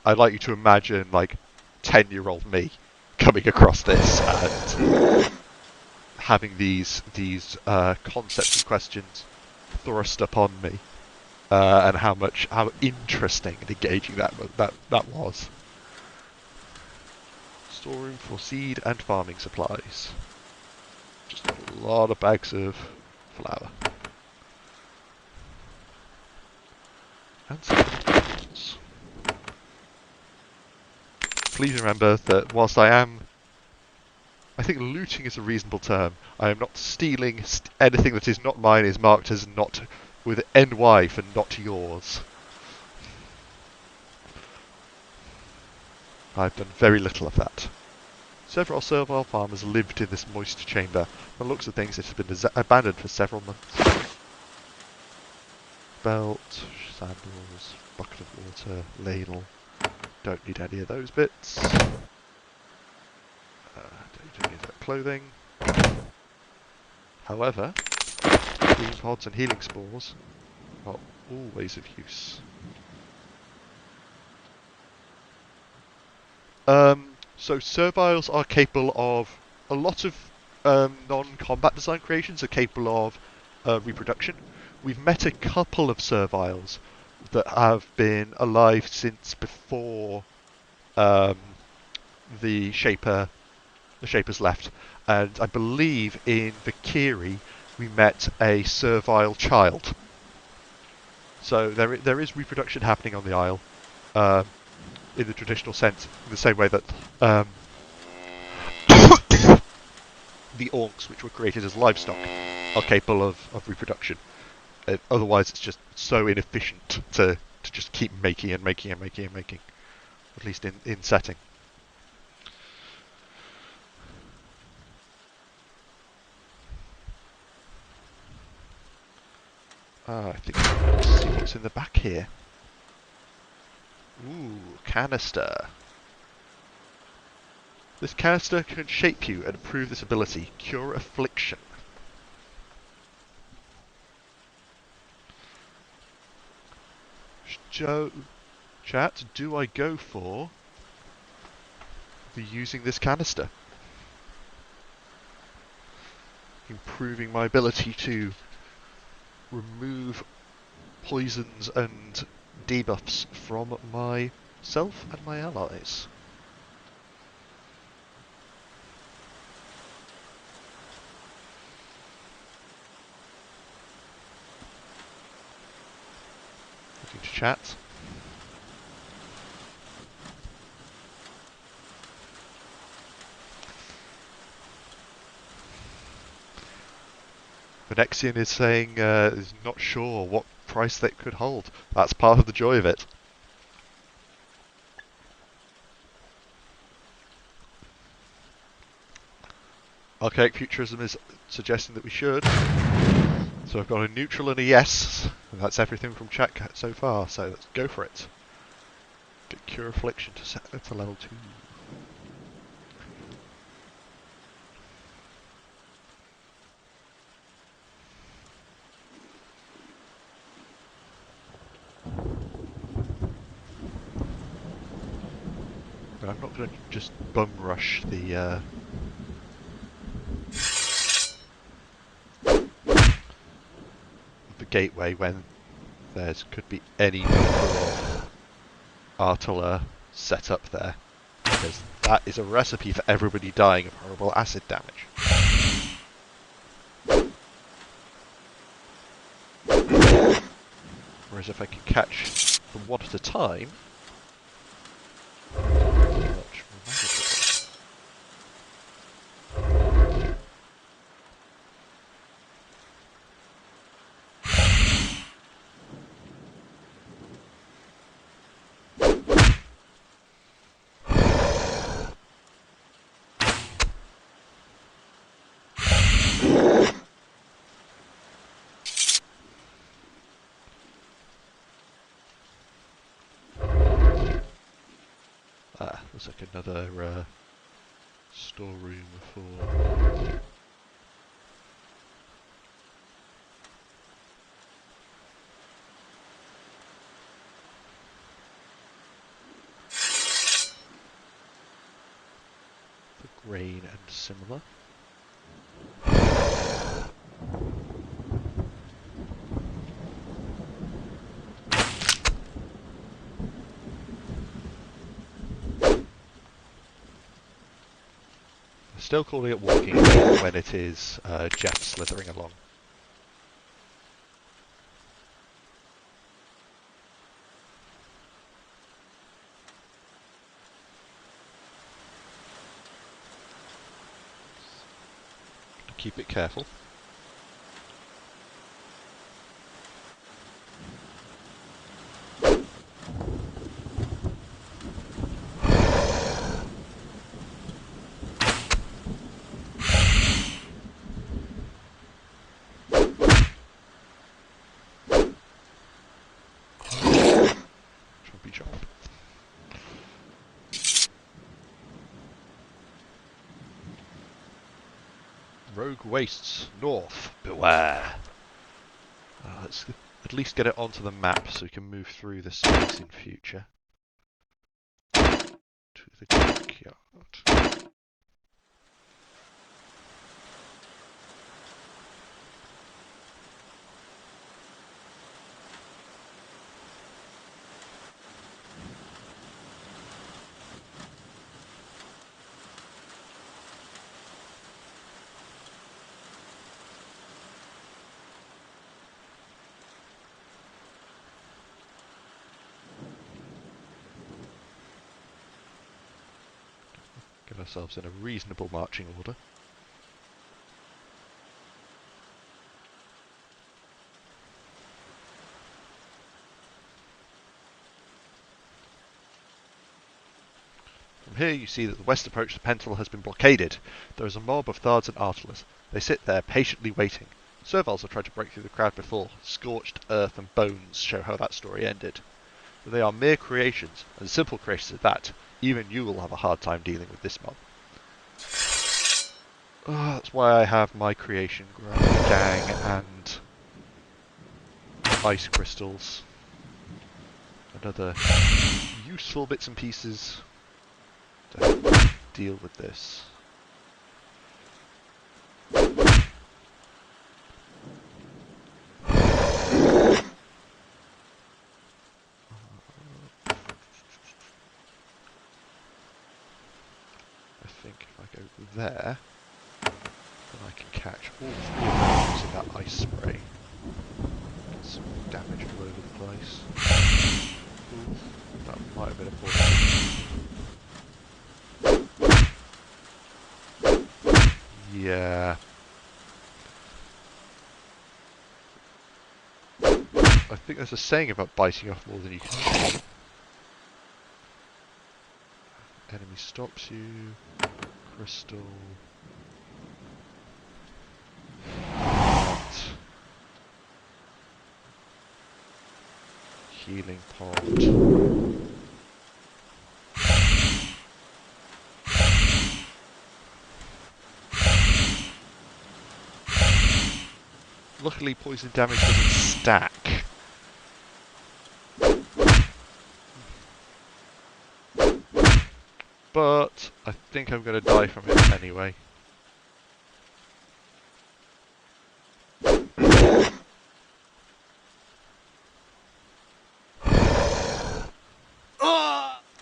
I'd like you to imagine like 10-year-old me coming across this and having these concepts and questions thrust upon me, and how interesting and engaging that was. Storeroom for seed and farming supplies. Just a lot of bags of flour. And some tools. Please remember that whilst I think looting is a reasonable term. I am not stealing. Anything that is not mine is marked as not with NY for not yours. I've done very little of that. Several servile farmers lived in this moist chamber. By the looks of things, it has been abandoned for several months. Belt, sandals, bucket of water, ladle. Don't need any of those bits. Don't need that clothing. However, healing pods and healing spores are always of use. So serviles are capable of a lot of non-combat design creations are capable of reproduction. We've met a couple of serviles that have been alive since before the Shapers left, and I believe in Valkyrie we met a servile child. So there is reproduction happening on the Isle, in the traditional sense, in the same way that the orcs, which were created as livestock, are capable of reproduction. Otherwise, it's just so inefficient to just keep making and making and making and making, at least in setting. I think let's see what's in the back here. Ooh, canister. This canister can shape you and improve this ability. Cure affliction. Chat, do I go for using this canister? improving my ability to remove poisons and debuffs from myself and my allies. Looking to chat. Venexian is saying is not sure what price that could hold. That's part of the joy of it. Archaic Futurism is suggesting that we should. So I've got a neutral and a yes, and that's everything from chat so far, so let's go for it. Get Cure Affliction to set it to level 2. But I'm not going to just bum rush the gateway when there could be any number of Artiller set up there, because that is a recipe for everybody dying of horrible acid damage. Whereas if I can catch them one at a time, much more manageable. Ah, there's like another storeroom for... for grain and similar. Still calling it walking when it is Jeff slithering along. Keep it careful. Jumpy jump. Rogue wastes north. Beware. Let's at least get it onto the map so we can move through the space in future. To the junkyard. Get ourselves in a reasonable marching order. From here you see that the west approach to Pental has been blockaded. There is a mob of Thards and Artillers. They sit there patiently waiting. Serviles have tried to break through the crowd before. Scorched earth and bones show how that story ended. But they are mere creations, and simple creations at that. Even you will have a hard time dealing with this mob. That's why I have my creation gang and ice crystals and other useful bits and pieces to deal with this. think if I go there, then I can catch all three of them using that ice spray. Get some damage all over the place. Ooh, that might have been important. Yeah. I think there's a saying about biting off more than you can chew. Enemy stops you. Crystal. That. Healing pod. Luckily, poison damage doesn't stack. But I think I'm going to die from it anyway.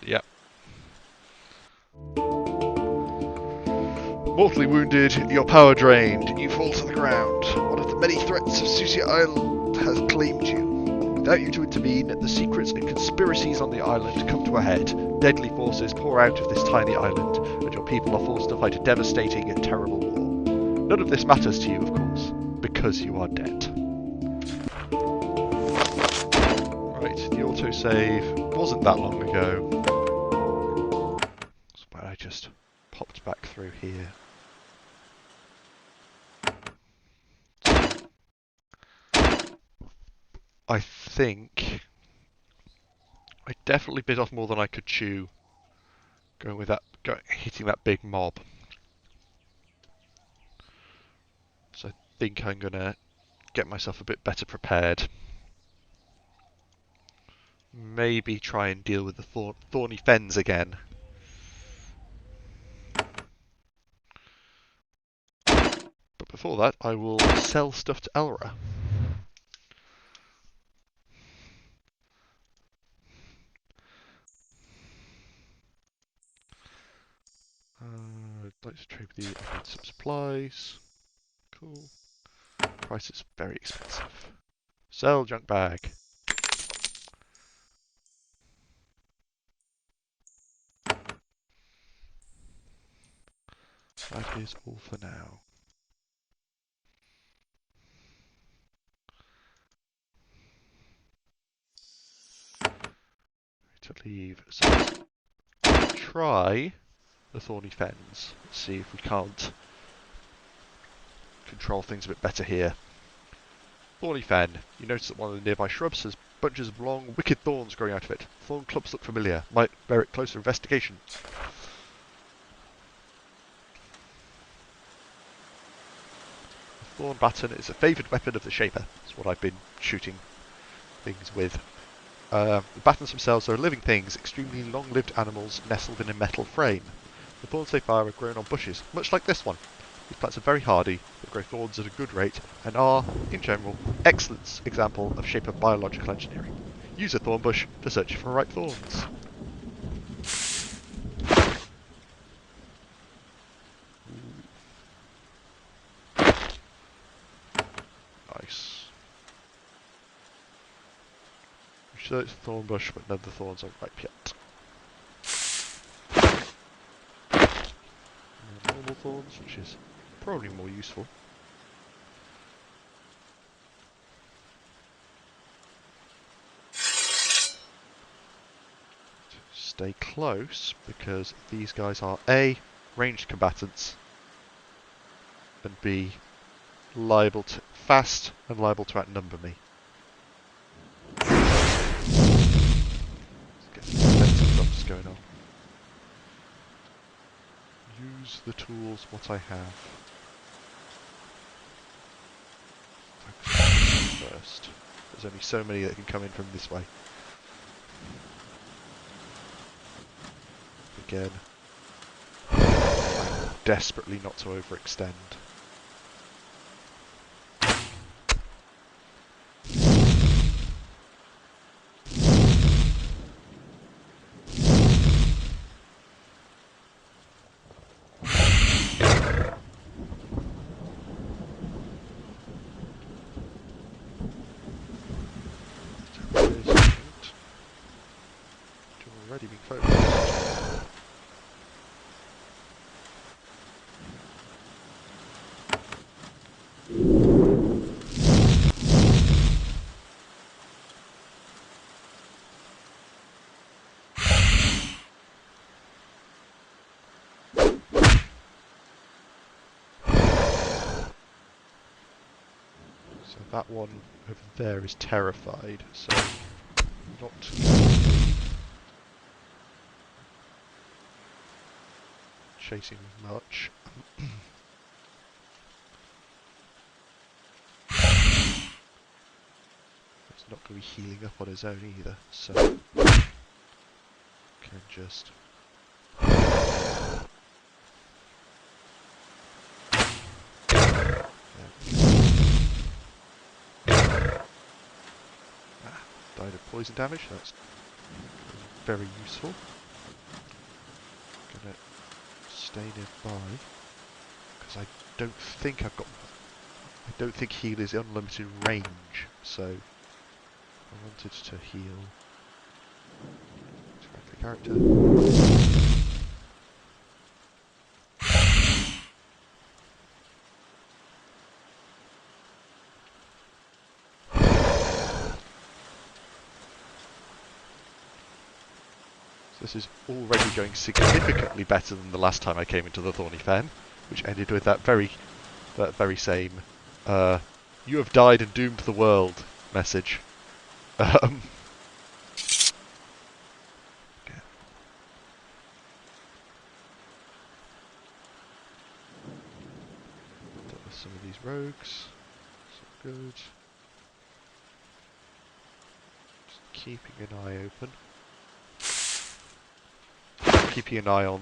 Yep. Mortally wounded, your power drained, you fall to the ground. One of the many threats of Susia Island has claimed you. Without you to intervene, the secrets and conspiracies on the island come to a head. Deadly forces pour out of this tiny island, and your people are forced to fight a devastating and terrible war. None of this matters to you, of course, because you are dead. Right, the autosave wasn't that long ago. But I just popped back through here. I think I definitely bit off more than I could chew going with that, hitting that big mob. So I think I'm gonna get myself a bit better prepared. Maybe try and deal with the thorny fens again. But before that, I will sell stuff to Elra. I'd like to trade with you. I need some supplies. Cool. Price is very expensive. Sell junk bag. That is all for now. To leave. So let's try the Thorny Fens. Let's see if we can't control things a bit better here. Thorny Fen. You notice that one of the nearby shrubs has bunches of long, wicked thorns growing out of it. Thorn clumps look familiar. Might merit closer investigation. The Thorn Baton is a favoured weapon of the Shaper. That's what I've been shooting things with. The batons themselves are living things, extremely long-lived animals nestled in a metal frame. The thorns they fire are grown on bushes, much like this one. These plants are very hardy, they grow thorns at a good rate, and are, in general, excellent example of shape of biological engineering. Use a thorn bush to search for ripe thorns. Nice. We search the thorn bush, but none of the thorns are ripe yet. Normal thorns, which is probably more useful. Stay close, because these guys are A, ranged combatants, and B, fast and liable to outnumber me. Let's get some defensive buffs going on. Use the tools what I have. Focus on this one first. There's only so many that can come in from this way. Again, trying desperately not to overextend. already being focused. So that one over there is terrified, so not going to be chasing much. It's not going to be healing up on his own either, so can just died of poison damage. That's very useful. Gonna stay nearby because I don't think I've got. I don't think heal is unlimited range, so I wanted to heal. Select the character. This is already going significantly better than the last time I came into the Thorny Fen, which ended with that very same "you have died and doomed the world" message. Um, yeah. Dealt with some of these rogues. So good. Just keeping an eye open. Keeping an eye on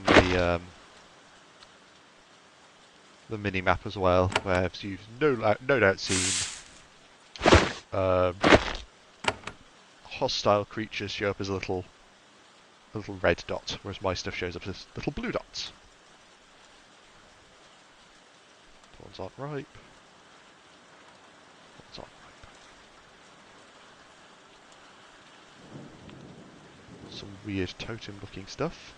the mini map as well, where you've no doubt seen hostile creatures show up as a little red dot, whereas my stuff shows up as little blue dots. Ones aren't ripe. Ones aren't ripe. Some weird totem-looking stuff.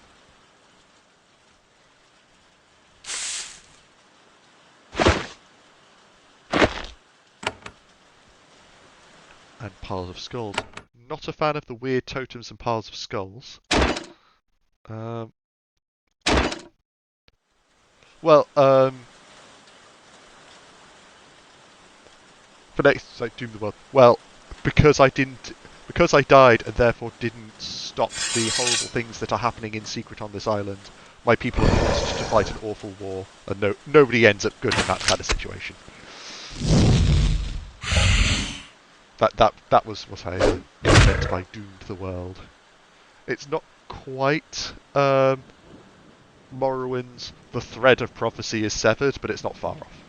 And piles of skulls. Not a fan of the weird totems and piles of skulls. For next, like Doom the World. Well, because I died and therefore didn't stop the horrible things that are happening in secret on this island. My people are forced to fight an awful war, and nobody ends up good in that kind of situation. That was what I meant by doomed the world. It's not quite Morrowind's "the thread of prophecy is severed," but it's not far off.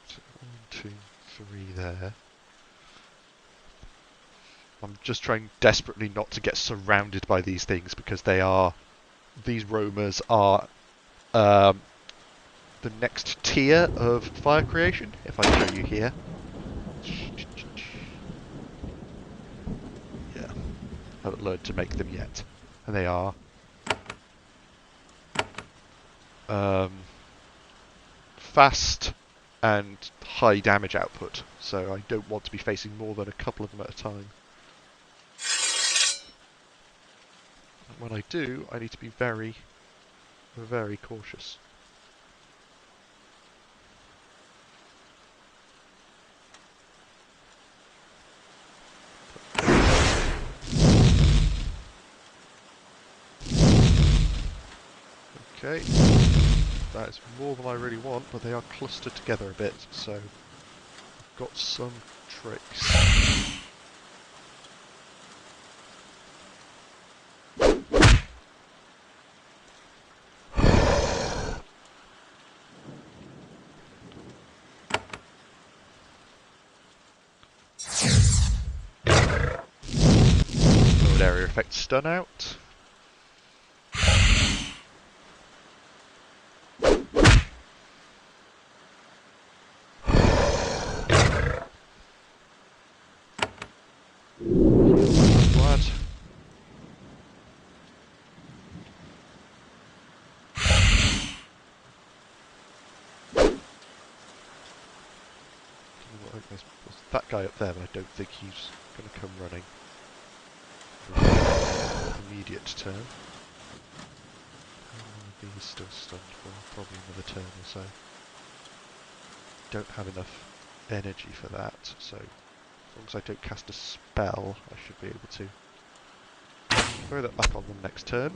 So 1, 2, 3 there. I'm just trying desperately not to get surrounded by these things because these roamers are the next tier of fire creation. If I show you here. Yeah, I haven't learned to make them yet. And they are fast and high damage output, so I don't want to be facing more than a couple of them at a time. And when I do, I need to be very, very cautious. Okay, that is more than I really want, but they are clustered together a bit, so I've got some tricks. Road area effect stun out. There's that guy up there, but I don't think he's going to come running for an immediate turn. How long are these still stunned for? Probably another turn or so. Don't have enough energy for that, so as long as I don't cast a spell, I should be able to throw that back on them next turn.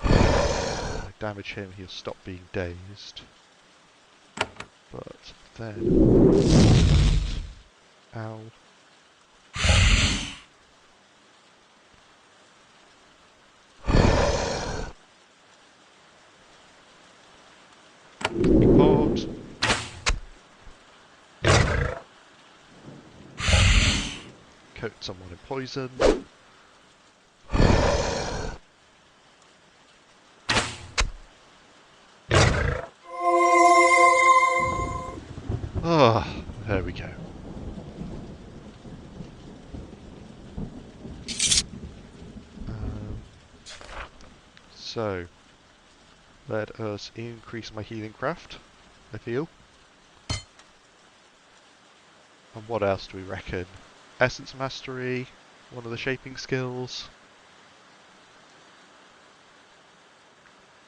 If I damage him, he'll stop being dazed. But then... Ow. Report. Coat someone in poison. Ah, there we go. So, let us increase my healing craft, I feel. And what else do we reckon? Essence Mastery, one of the shaping skills.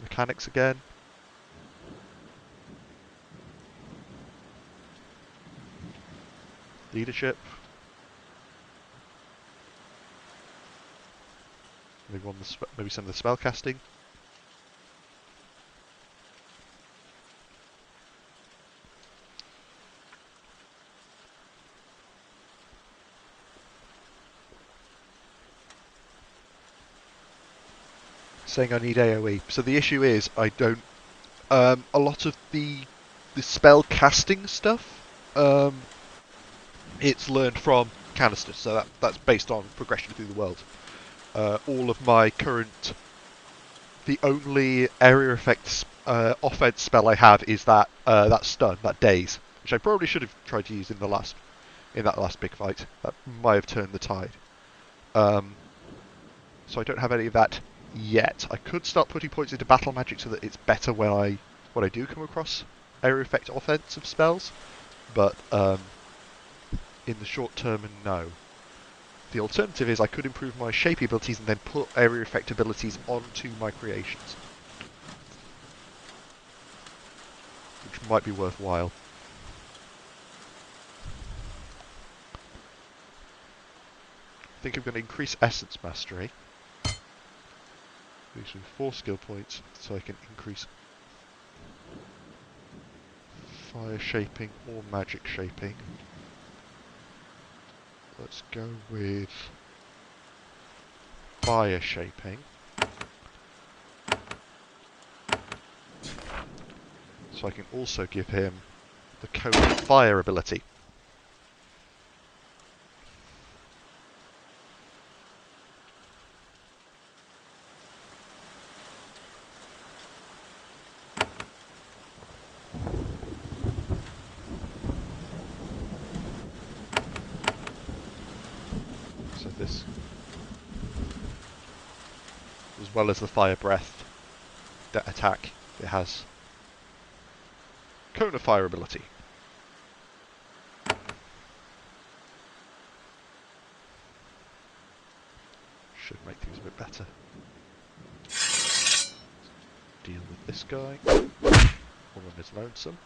Mechanics again. Leadership. Maybe some of the spell casting. Saying I need AoE. So the issue is I don't. A lot of the spell casting stuff, it's learned from canisters. So that's based on progression through the world. All of my current, the only area effects offense spell I have is that stun, that daze, which I probably should have tried to use in that last big fight. That might have turned the tide. So I don't have any of that yet. I could start putting points into battle magic so that it's better when I do come across area effect offensive spells, but in the short term, no. The alternative is I could improve my shapey abilities and then put area effect abilities onto my creations, which might be worthwhile. I think I'm going to increase Essence Mastery. These with 4 skill points, so I can increase Fire Shaping or Magic Shaping. Let's go with Fire Shaping. So I can also give him the Cone of Fire ability. So this, as well as the Fire Breath attack, it has Cone of Fire ability. Should make things a bit better. Deal with this guy. One of his lonesome.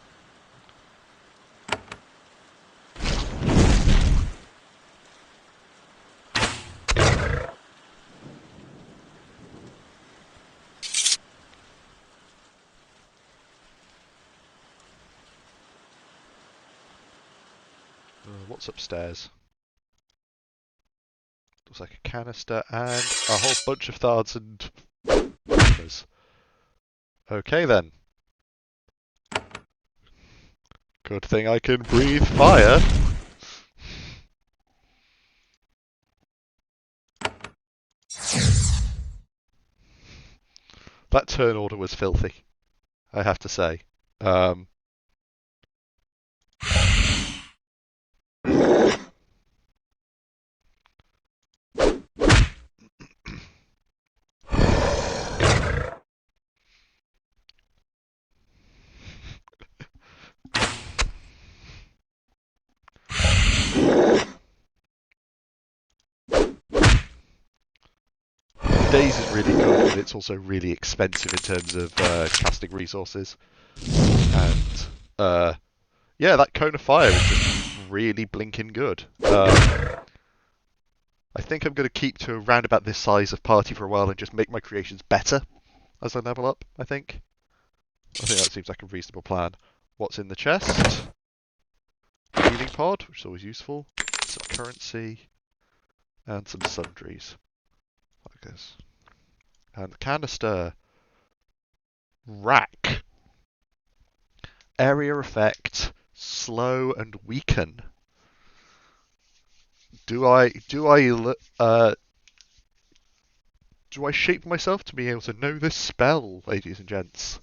What's upstairs? Looks like a canister and a whole bunch of thards and bombers. Okay then. Good thing I can breathe fire. That turn order was filthy, I have to say. Daze is really good, but it's also really expensive in terms of casting resources. And yeah, that cone of fire is just really blinking good. I think I'm going to keep to around about this size of party for a while and just make my creations better as I level up, I think. I think that seems like a reasonable plan. What's in the chest? Healing pod, which is always useful. Some currency. And some sundries. Like this. And the canister. Rack. Area effect. Slow and weaken. Do I shape myself to be able to know this spell, ladies and gents?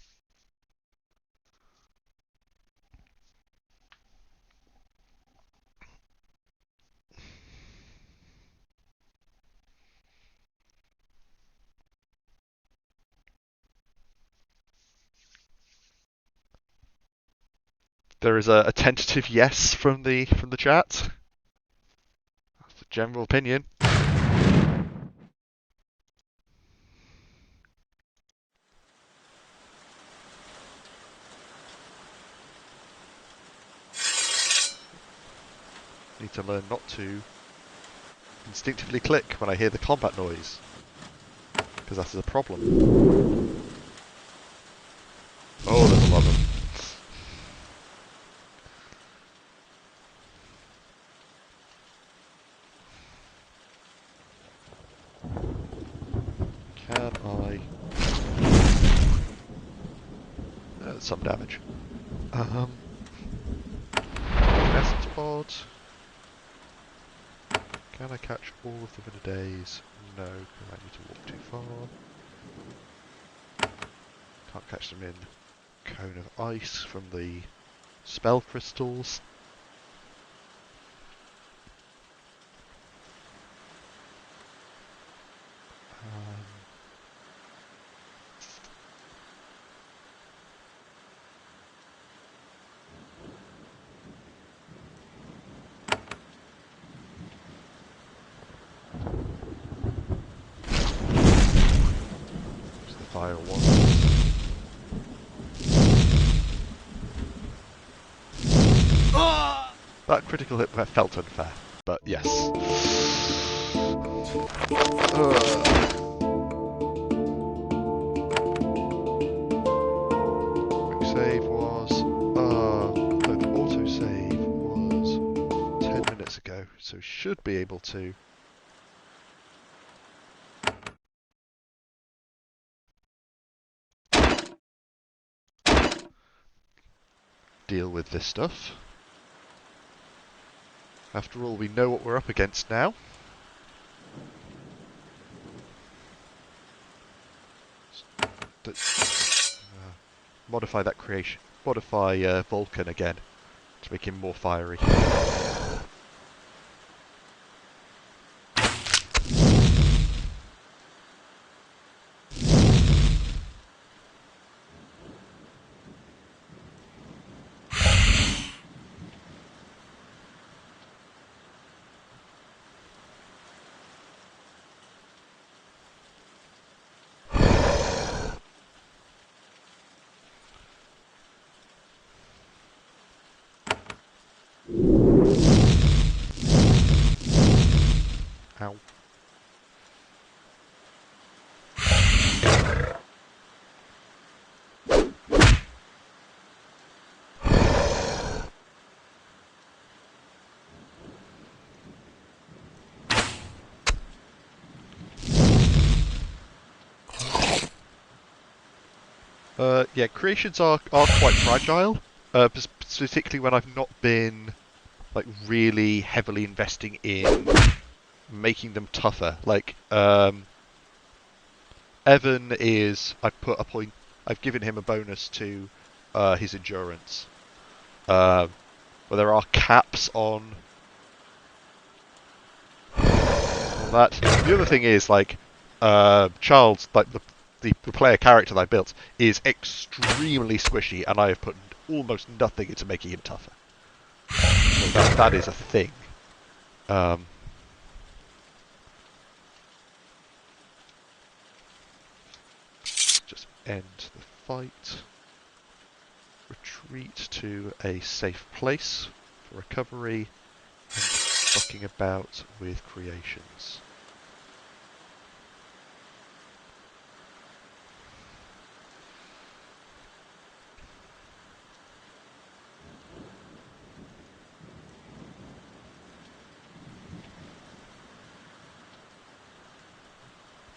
There is a tentative yes from the chat. That's the general opinion. Need to learn not to instinctively click when I hear the combat noise, because that is a problem. Oh, there's a lot of them. Can I? Some damage. Essence pod. Can I catch all of them in a daze? No, because I need to walk too far. Can't catch them in cone of ice from the spell crystals. The fire one. That critical hit felt unfair, but yes. Quick save was... no, the auto save was 10 minutes ago, so should be able to... deal with this stuff. After all, we know what we're up against now. Modify that creation. Modify Vulcan again to make him more fiery. Ow. Yeah, creations are quite fragile, particularly when I've not been like really heavily investing in making them tougher. Like Evan is, I've given him a bonus to his endurance, but there are caps on that. The other thing is like Charles, like the player character that I built, is extremely squishy, and I have put almost nothing into making him tougher. So that is a thing. end the fight. Retreat to a safe place for recovery and fucking about with creations.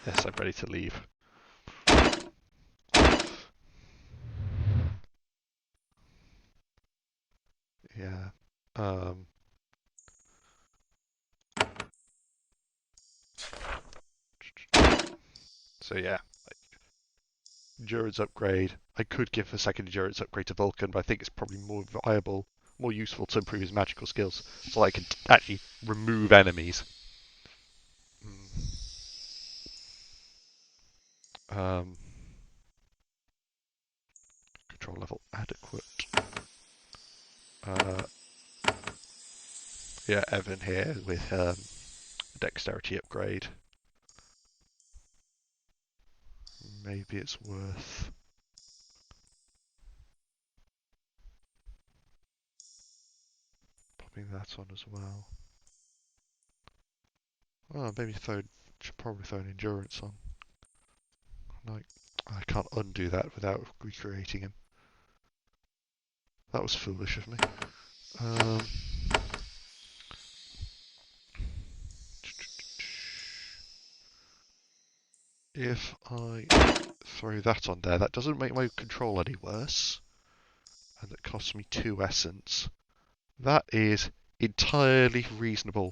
Yes, I'm ready to leave. Yeah. So yeah, endurance upgrade. I could give a second endurance upgrade to Vulcan, but I think it's probably more viable, more useful to improve his magical skills, so I can actually remove enemies. Um, control level adequate. Uh, yeah, Evan here with dexterity upgrade. Maybe it's worth. Popping that on as well. Oh, maybe should probably throw an endurance on. Like, I can't undo that without recreating him. That was foolish of me. If I throw that on there, that doesn't make my control any worse, and it costs me 2 essence. That is entirely reasonable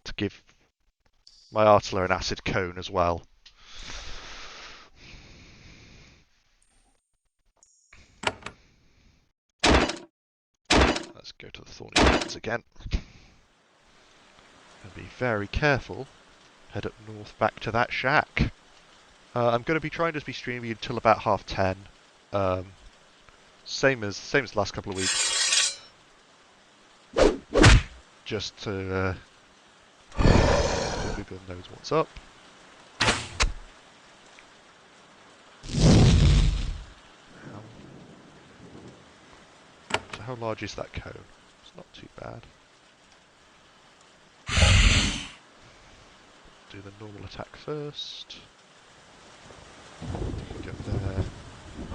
to give my Artiller an acid cone as well. Let's go to the Thorny Lands again. And be very careful. Head up north back to that shack. I'm going to be trying to be streaming until about 10:30. Same as the last couple of weeks. Just to so people knows what's up. So how large is that cone? It's not too bad. Do the normal attack first. Go there.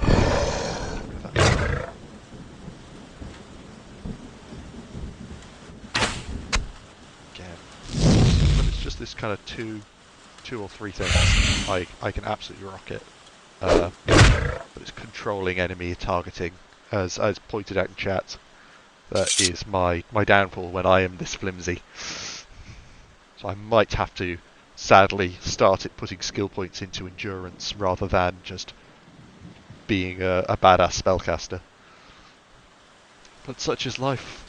Get rid of that. Again. But it's just this kind of two or three things I can absolutely rock it. But it's controlling enemy targeting, as pointed out in chat. That is my downfall when I am this flimsy. So I might have to, sadly, start it putting skill points into endurance rather than just being a badass spellcaster. But such is life.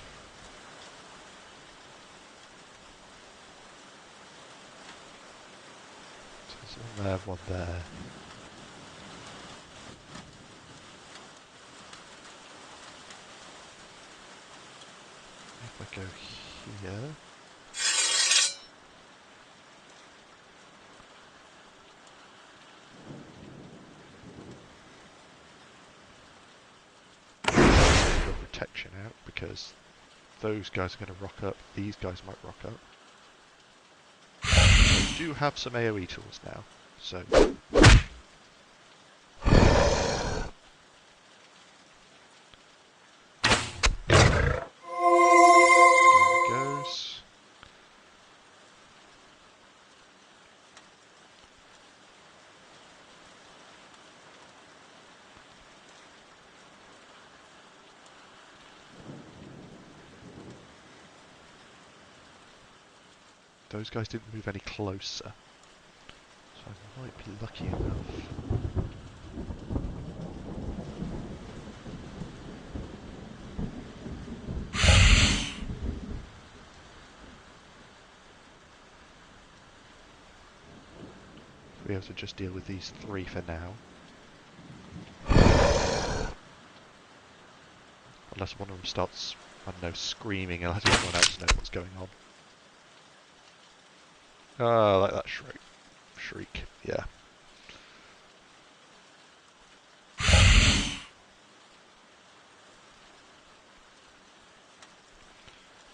So there's one there, one there. If I go here... protection out, because those guys are going to rock up, these guys might rock up. I do have some AoE tools now, so... There he goes. Those guys didn't move any closer, so I might be lucky enough. To be able to just deal with these 3 for now. Unless one of them starts, I don't know, screaming and letting everyone else know what's going on. Ah, like that shriek. Yeah.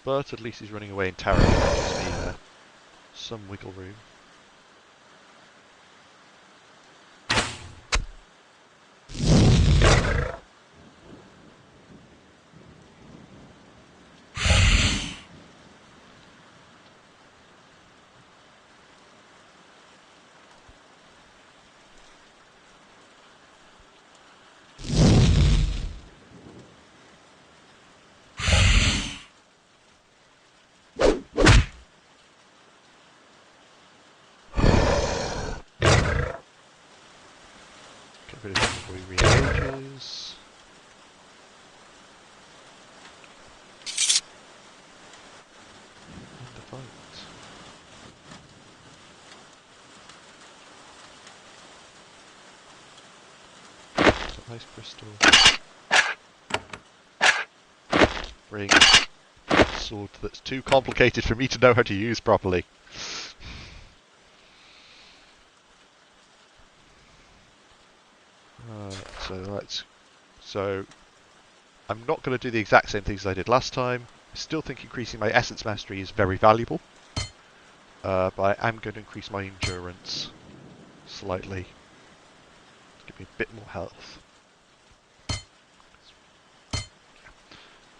But at least he's running away in terror. That gives me some wiggle room. Get rid of him before he re-engages. And the fight. Ice crystal. Bring a sword that's too complicated for me to know how to use properly. So I'm not going to do the exact same things I did last time. I still think increasing my essence mastery is very valuable, but I am going to increase my endurance slightly. Give me a bit more health.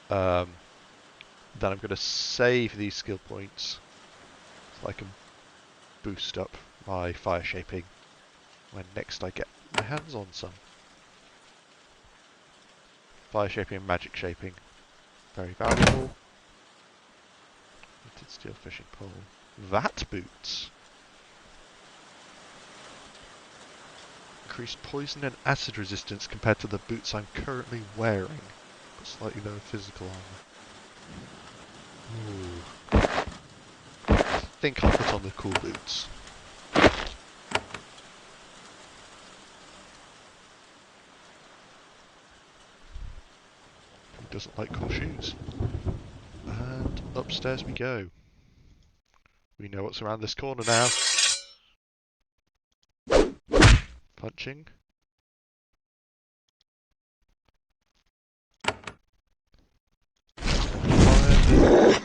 Then I'm going to save these skill points so I can boost up my fire shaping when next I get my hands on some. Fire shaping and magic shaping. Very valuable. Tinted steel fishing pole. That boots. Increased poison and acid resistance compared to the boots I'm currently wearing. But slightly lower physical armor. Ooh. I think I'll put on the cool boots. Who doesn't like cool shoes? And upstairs we go. We know what's around this corner now. Punching. Fire.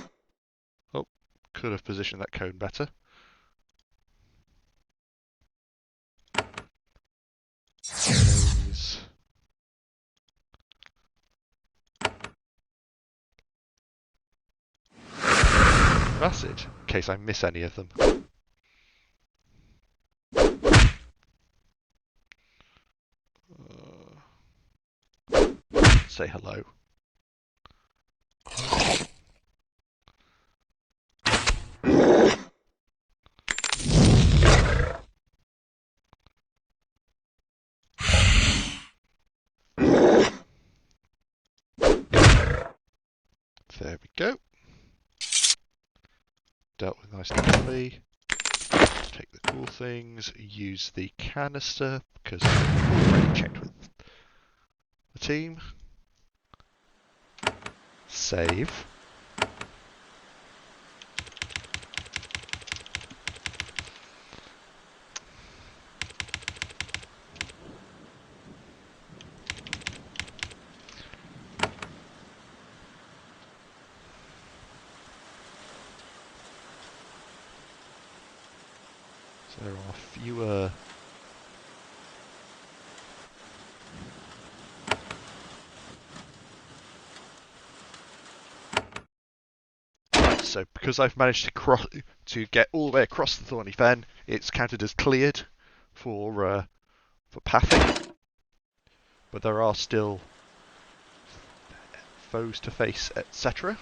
Oh, could have positioned that cone better. Those. Acid, in case I miss any of them. Say hello. There we go. Dealt with nice and quickly. Take the cool things, use the canister, because I've already checked with the team. Save. So there are fewer so because I've managed to get all the way across the Thorny Fen, it's counted as cleared for pathing. But there are still foes to face, etc.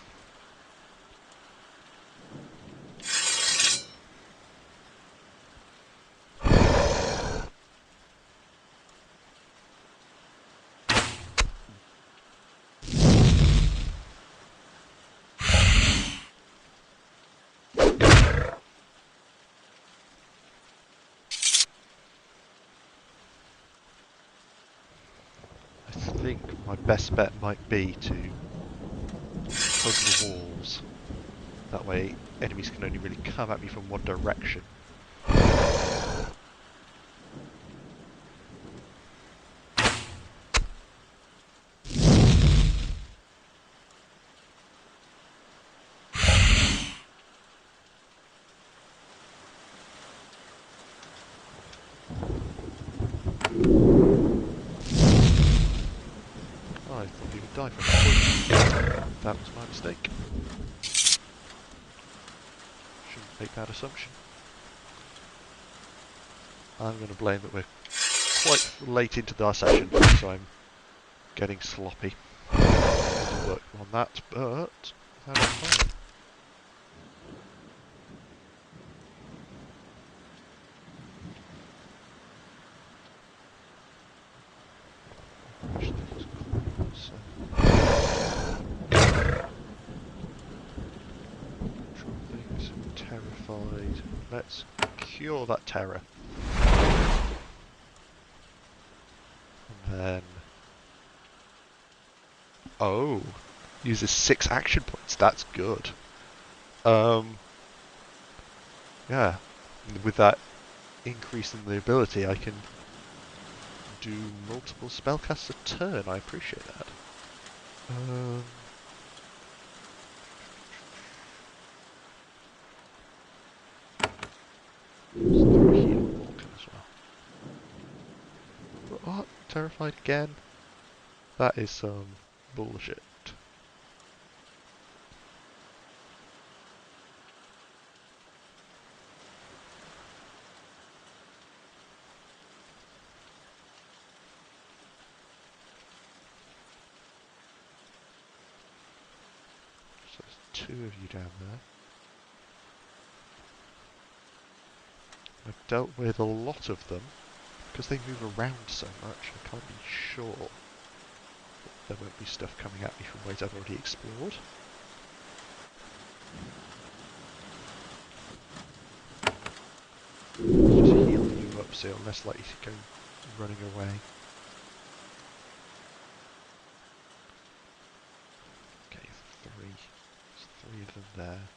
I think my best bet might be to hug the walls. That way enemies can only really come at me from one direction. die from that poison. That was my mistake. Shouldn't make that assumption. I'm going to blame that we're quite late into our session, so I'm getting sloppy. I need to work on that, but that is fine. Control things. Terrified. Let's cure that terror. And then... Oh! Uses 6 action points. That's good. Yeah. With that increase in the ability, I can do multiple spellcasts a turn. I appreciate that. Throw a heal Vulcan as well. What? Terrified again? That is some bullshit. So there's 2 of you down there. I've dealt with a lot of them. Because they move around so much, I can't be sure that there won't be stuff coming at me from ways I've already explored. Just heal you up so you're less likely to go running away. Okay, 3. There's 3 of them there.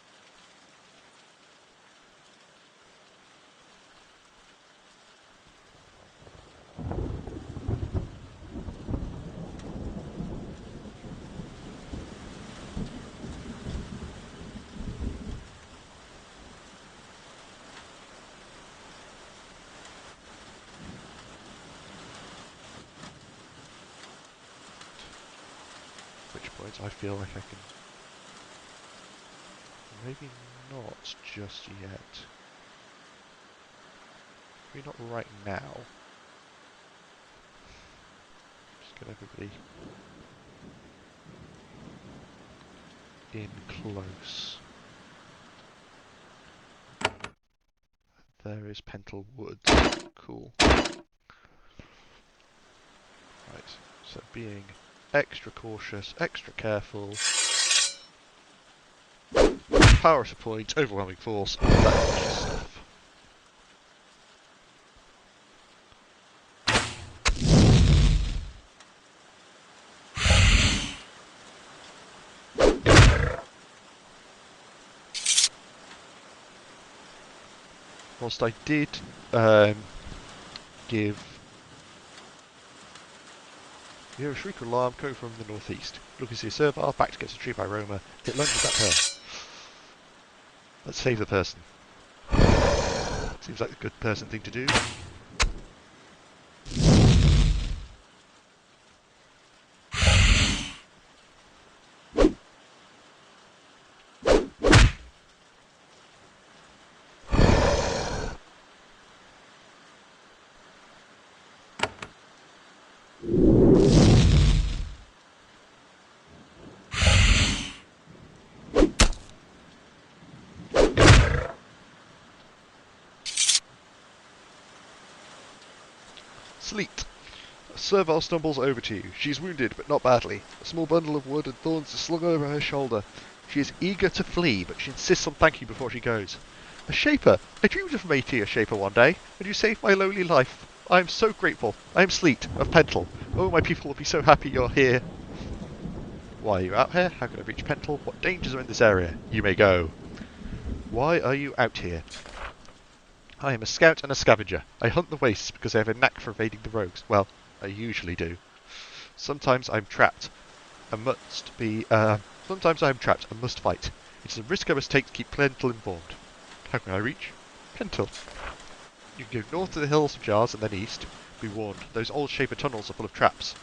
I feel like I can... Maybe not just yet. Maybe not right now. Just get everybody in close. There is Pental Woods. Cool. Right, so being extra cautious, extra careful. Power to point, overwhelming force, all that delicious stuff. Whilst I did give... You hear a shriek or alarm coming from the northeast. Look and see a servile, backed against a tree by Roma. It lunges at her. Let's save the person. Seems like a good person thing to do. Sleet. A servile stumbles over to you. She is wounded, but not badly. A small bundle of wood and thorns is slung over her shoulder. She is eager to flee, but she insists on thanking you before she goes. A Shaper! I dreamed of mating a Shaper one day, and you saved my lowly life. I am so grateful. I am Sleet, of Pental. Oh, my people will be so happy you're here. Why are you out here? How can I reach Pental? What dangers are in this area? You may go. Why are you out here? I am a scout and a scavenger. I hunt the wastes because I have a knack for evading the rogues. Well, I usually do. Sometimes I'm trapped and must be... sometimes I am trapped and must fight. It's a risk I must take to keep Pental informed. How can I reach? Pental. You can go north to the hills of Jars and then east. Be warned, those old Shaper tunnels are full of traps.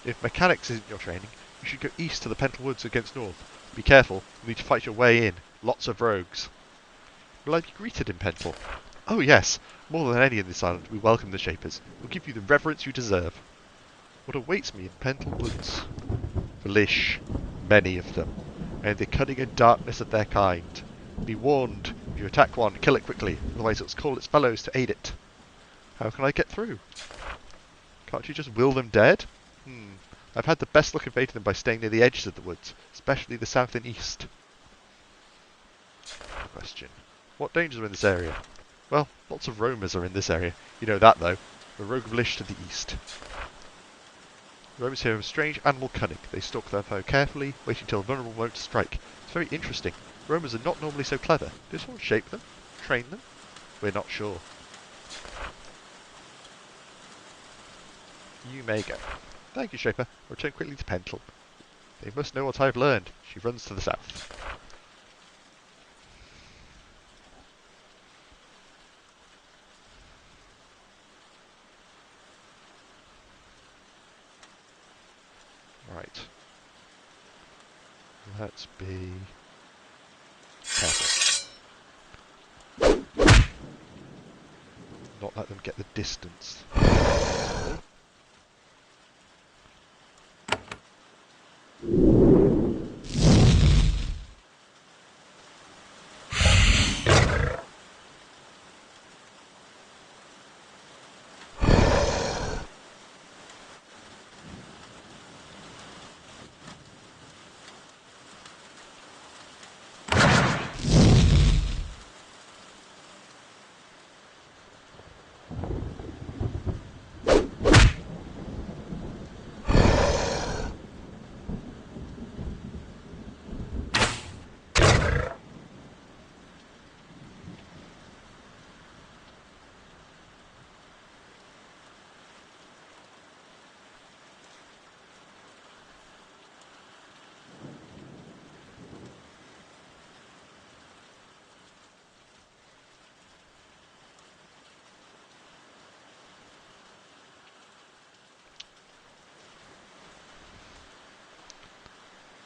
If mechanics isn't your training, You should go east to the Pentle Woods against north. Be careful, you need to fight your way in. Lots of rogues. Will I be greeted in Pentle? Oh yes, more than any in this island, we welcome the Shapers. We'll give you the reverence you deserve. What awaits me in Pentle Woods? Valish, many of them, and the cunning and darkness of their kind. Be warned, if you attack one, kill it quickly, otherwise it'll call its fellows to aid it. How can I get through? Can't you just will them dead? I've had the best luck evading them by staying near the edges of the woods, especially the south and east. Question. What dangers are in this area? Well, lots of roamers are in this area. You know that, though. The rogue Valish to the east. The roamers here have strange animal cunning. They stalk their foe carefully, waiting until a vulnerable moment to strike. It's very interesting. Roamers are not normally so clever. Did someone shape them? Train them? We're not sure. You may go. Thank you, Shaper. Return quickly to Pentle. They must know what I've learned. She runs to the south. Right. Let's be careful. Not let them get the distance.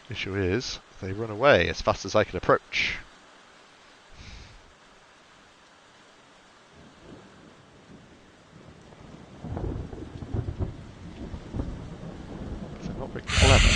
Issue is, they run away as fast as I can approach. They're not very clever.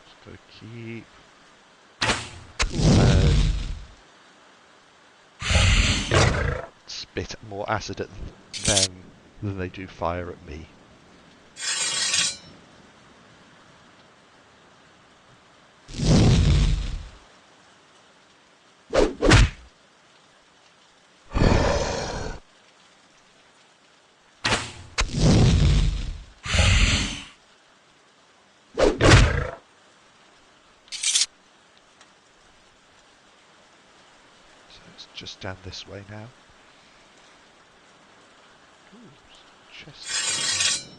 Just gotta keep cool head. Spit more acid at them than they do fire at me. So it's just down this way now. Ooh, chest.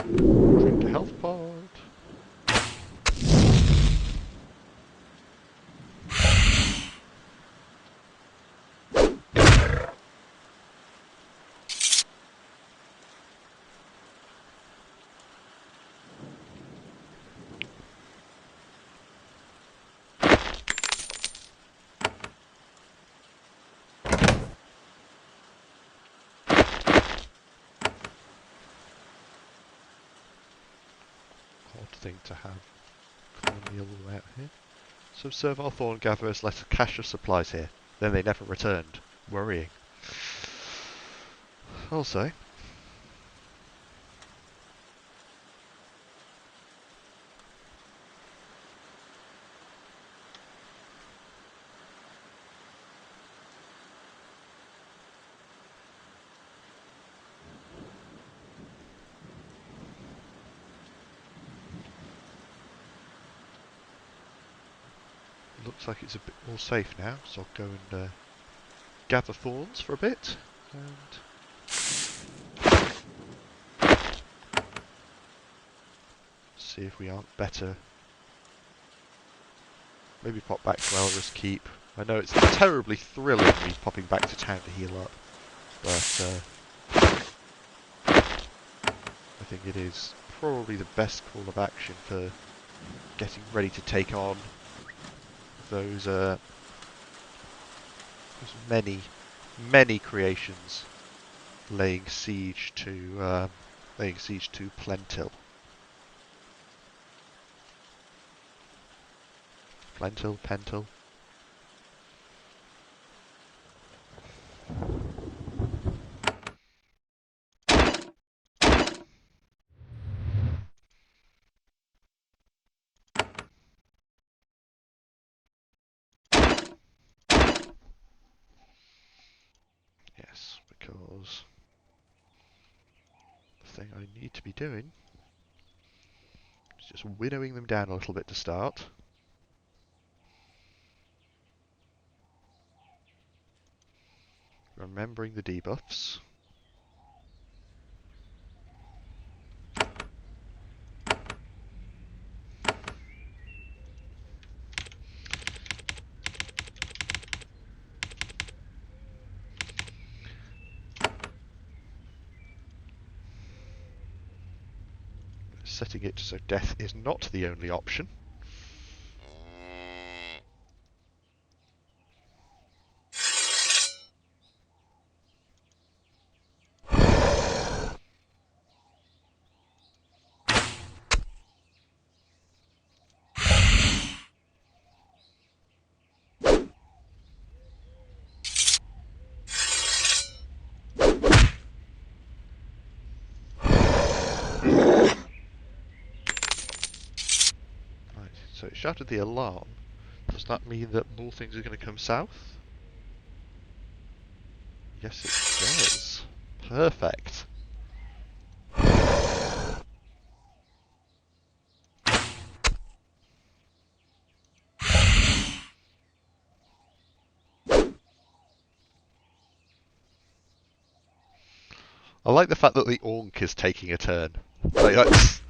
Drink a health pod. Odd thing to have colonial out here. Some servile thorn gatherers left a cache of supplies here. Then they never returned. Worrying. Also, looks like it's a bit more safe now, so I'll go and gather thorns for a bit, and see if we aren't better. Maybe pop back to Elra's Keep. I know it's terribly thrilling me popping back to town to heal up, but I think it is probably the best call of action for getting ready to take on those many creations laying siege to Plentil. Pentil. Yes, because the thing I need to be doing is just winnowing them down a little bit to start. Remembering the debuffs. Setting it so death is not the only option. So it shouted the alarm. Does that mean that more things are going to come south? Yes, it does. Perfect. I like the fact that the Ankh is taking a turn. Like, that's...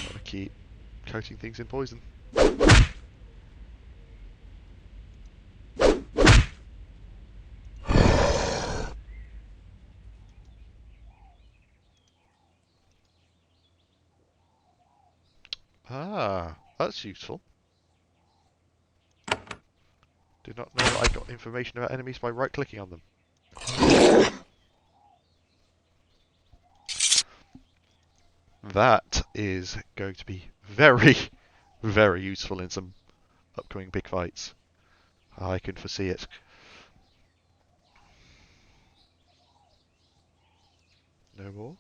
Gotta keep coating things in poison. Ah, that's useful. Did not know that I got information about enemies by right-clicking on them. That is going to be very, very useful in some upcoming big fights. I can foresee it. No more?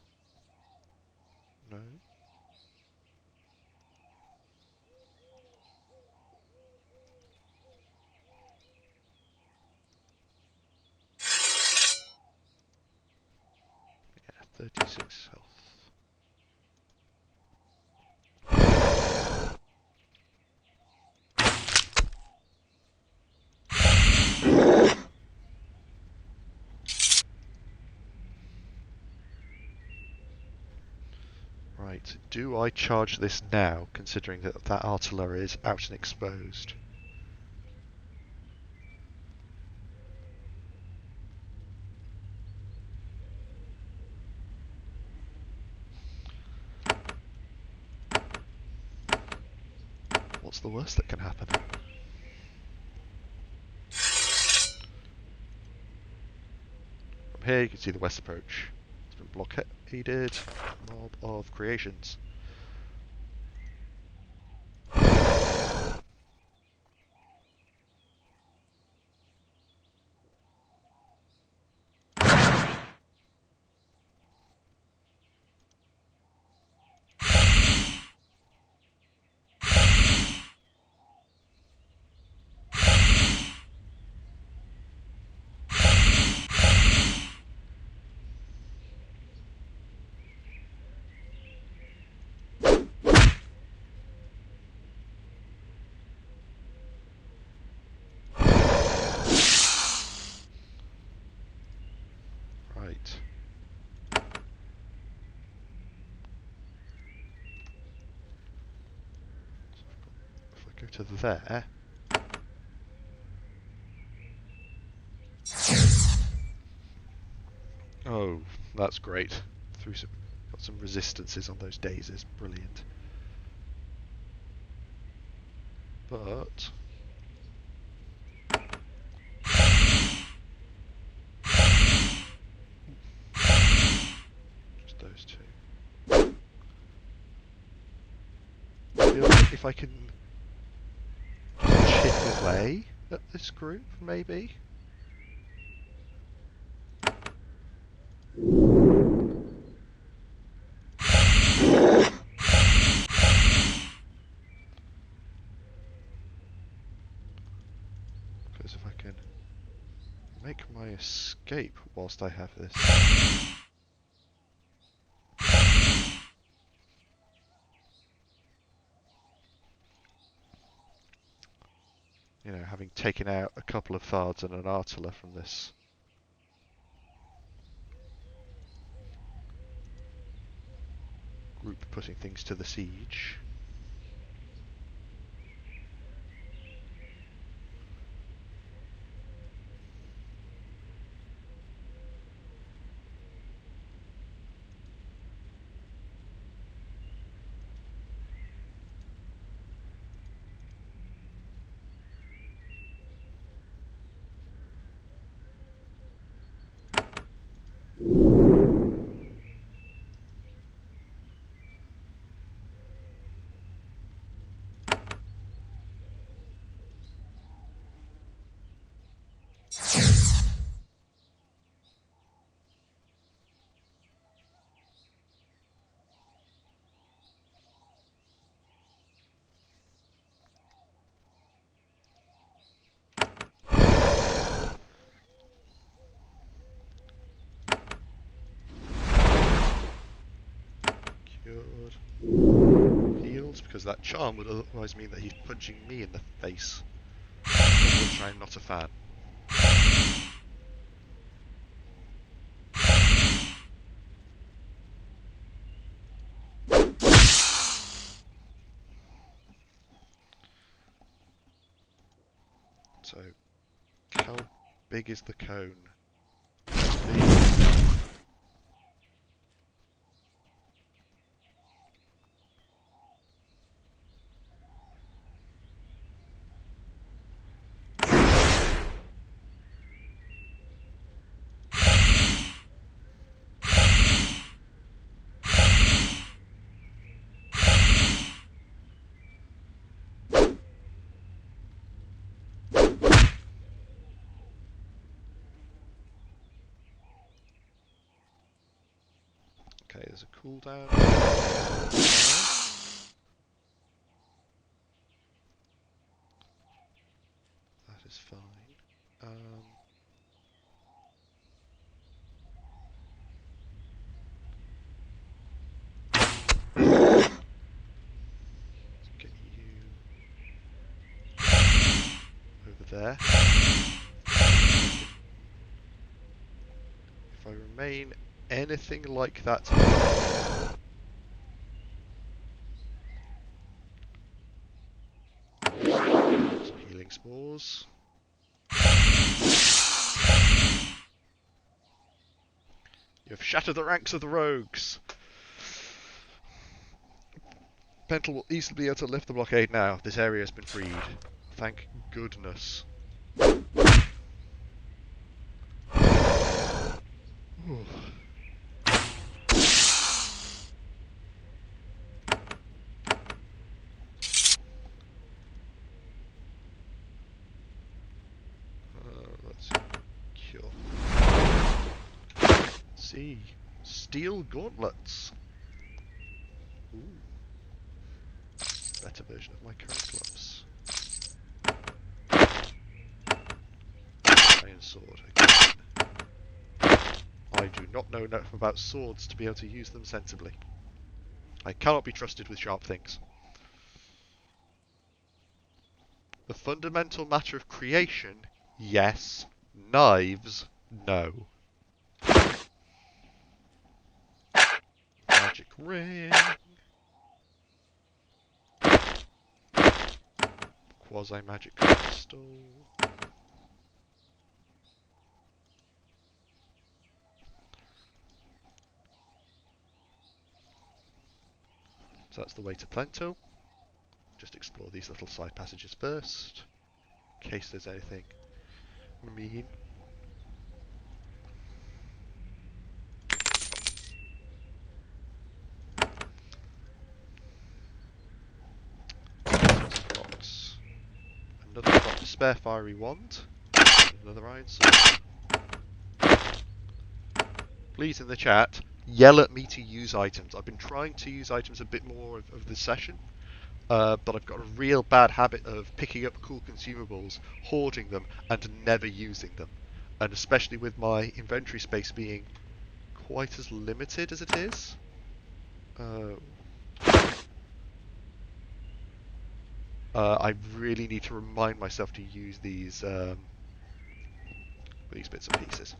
No? Yeah, 36 health. Right, do I charge this now, considering that that artillery is out and exposed? What's the worst that can happen? here you can see the west approach. It's been blockaded. Mob of creations. Right. If I go to there, oh, that's great. Got some resistances on those daisies, brilliant. But just those two. I feel like if I can just chip away at this group, maybe. Because if I can make my escape whilst I have this. You know, having taken out a couple of Thards and an Artiller from this group putting things to the siege. Healed, because that charm would otherwise mean that he's punching me in the face, which I'm not a fan. So, how big is the cone? Okay, there's a cooldown. That is fine. Let's get you over there. If I remain anything like that, some healing spores. You have shattered the ranks of the rogues. Pentel will easily be able to lift the blockade now. This area has been freed. Thank goodness. Ooh. Let's cure. See, steel gauntlets. Ooh. Better version of my current gloves. Iron sword again. I do not know enough about swords to be able to use them sensibly. I cannot be trusted with sharp things. The fundamental matter of creation, yes. Knives, no. Magic ring. Quasi-magic crystal. So that's the way to Plento. Just explore these little side passages first, in case there's anything mean. Got another spare fiery wand, another iron sword. Please, in the chat, yell at me to use items. I've been trying to use items a bit more of this session, but I've got a real bad habit of picking up cool consumables, hoarding them, and never using them. And especially with my inventory space being quite as limited as it is. I really need to remind myself to use these bits and pieces.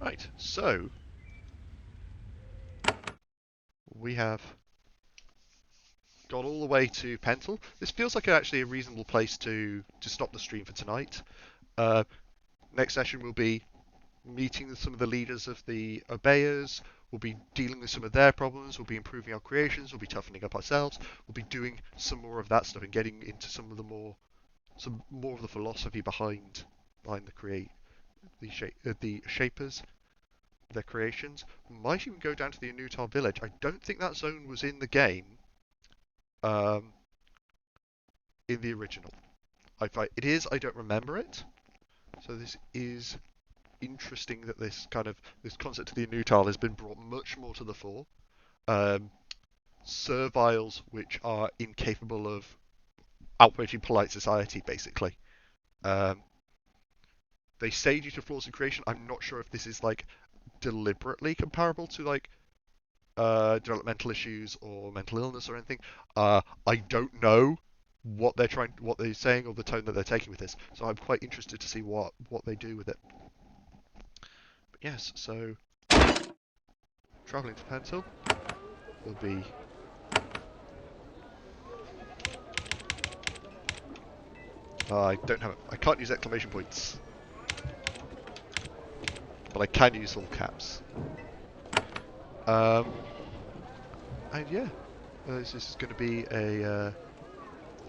Right, so we have got all the way to Pentel. This feels like actually a reasonable place to stop the stream for tonight. Next session will be meeting some of the leaders of the Obeyers. We'll be dealing with some of their problems. We'll be improving our creations. We'll be toughening up ourselves. We'll be doing some more of that stuff and getting into some more of the philosophy behind the shapers, their creations. Might even go down to the Anutar village. I don't think that zone was in the game, in the original. If it is, I don't remember it. So this is interesting that this concept of the Anutar has been brought much more to the fore. Serviles which are incapable of outwitting polite society, basically. They say due to flaws in creation. I'm not sure if this is like deliberately comparable to like developmental issues or mental illness or anything. I don't know what they're saying, or the tone that they're taking with this. So I'm quite interested to see what they do with it. But yes, so traveling to Pentel will be. I don't have. I can't use exclamation points, but I can use all caps. And yeah, this is going to be a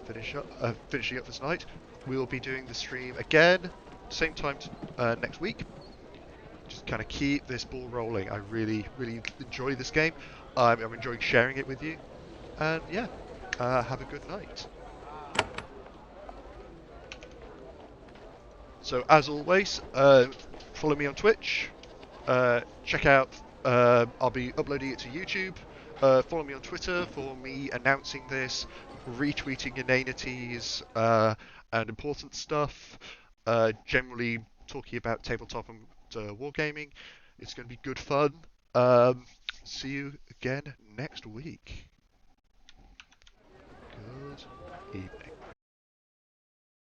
finishing up for tonight. We'll be doing the stream again, same time next week. Just kind of keep this ball rolling. I really enjoy this game. I'm enjoying sharing it with you. And yeah, have a good night. So as always, follow me on Twitch. Check out. I'll be uploading it to YouTube. Follow me on Twitter for me announcing this, retweeting inanities and important stuff. Generally talking about tabletop and wargaming. It's going to be good fun. See you again next week. Good evening.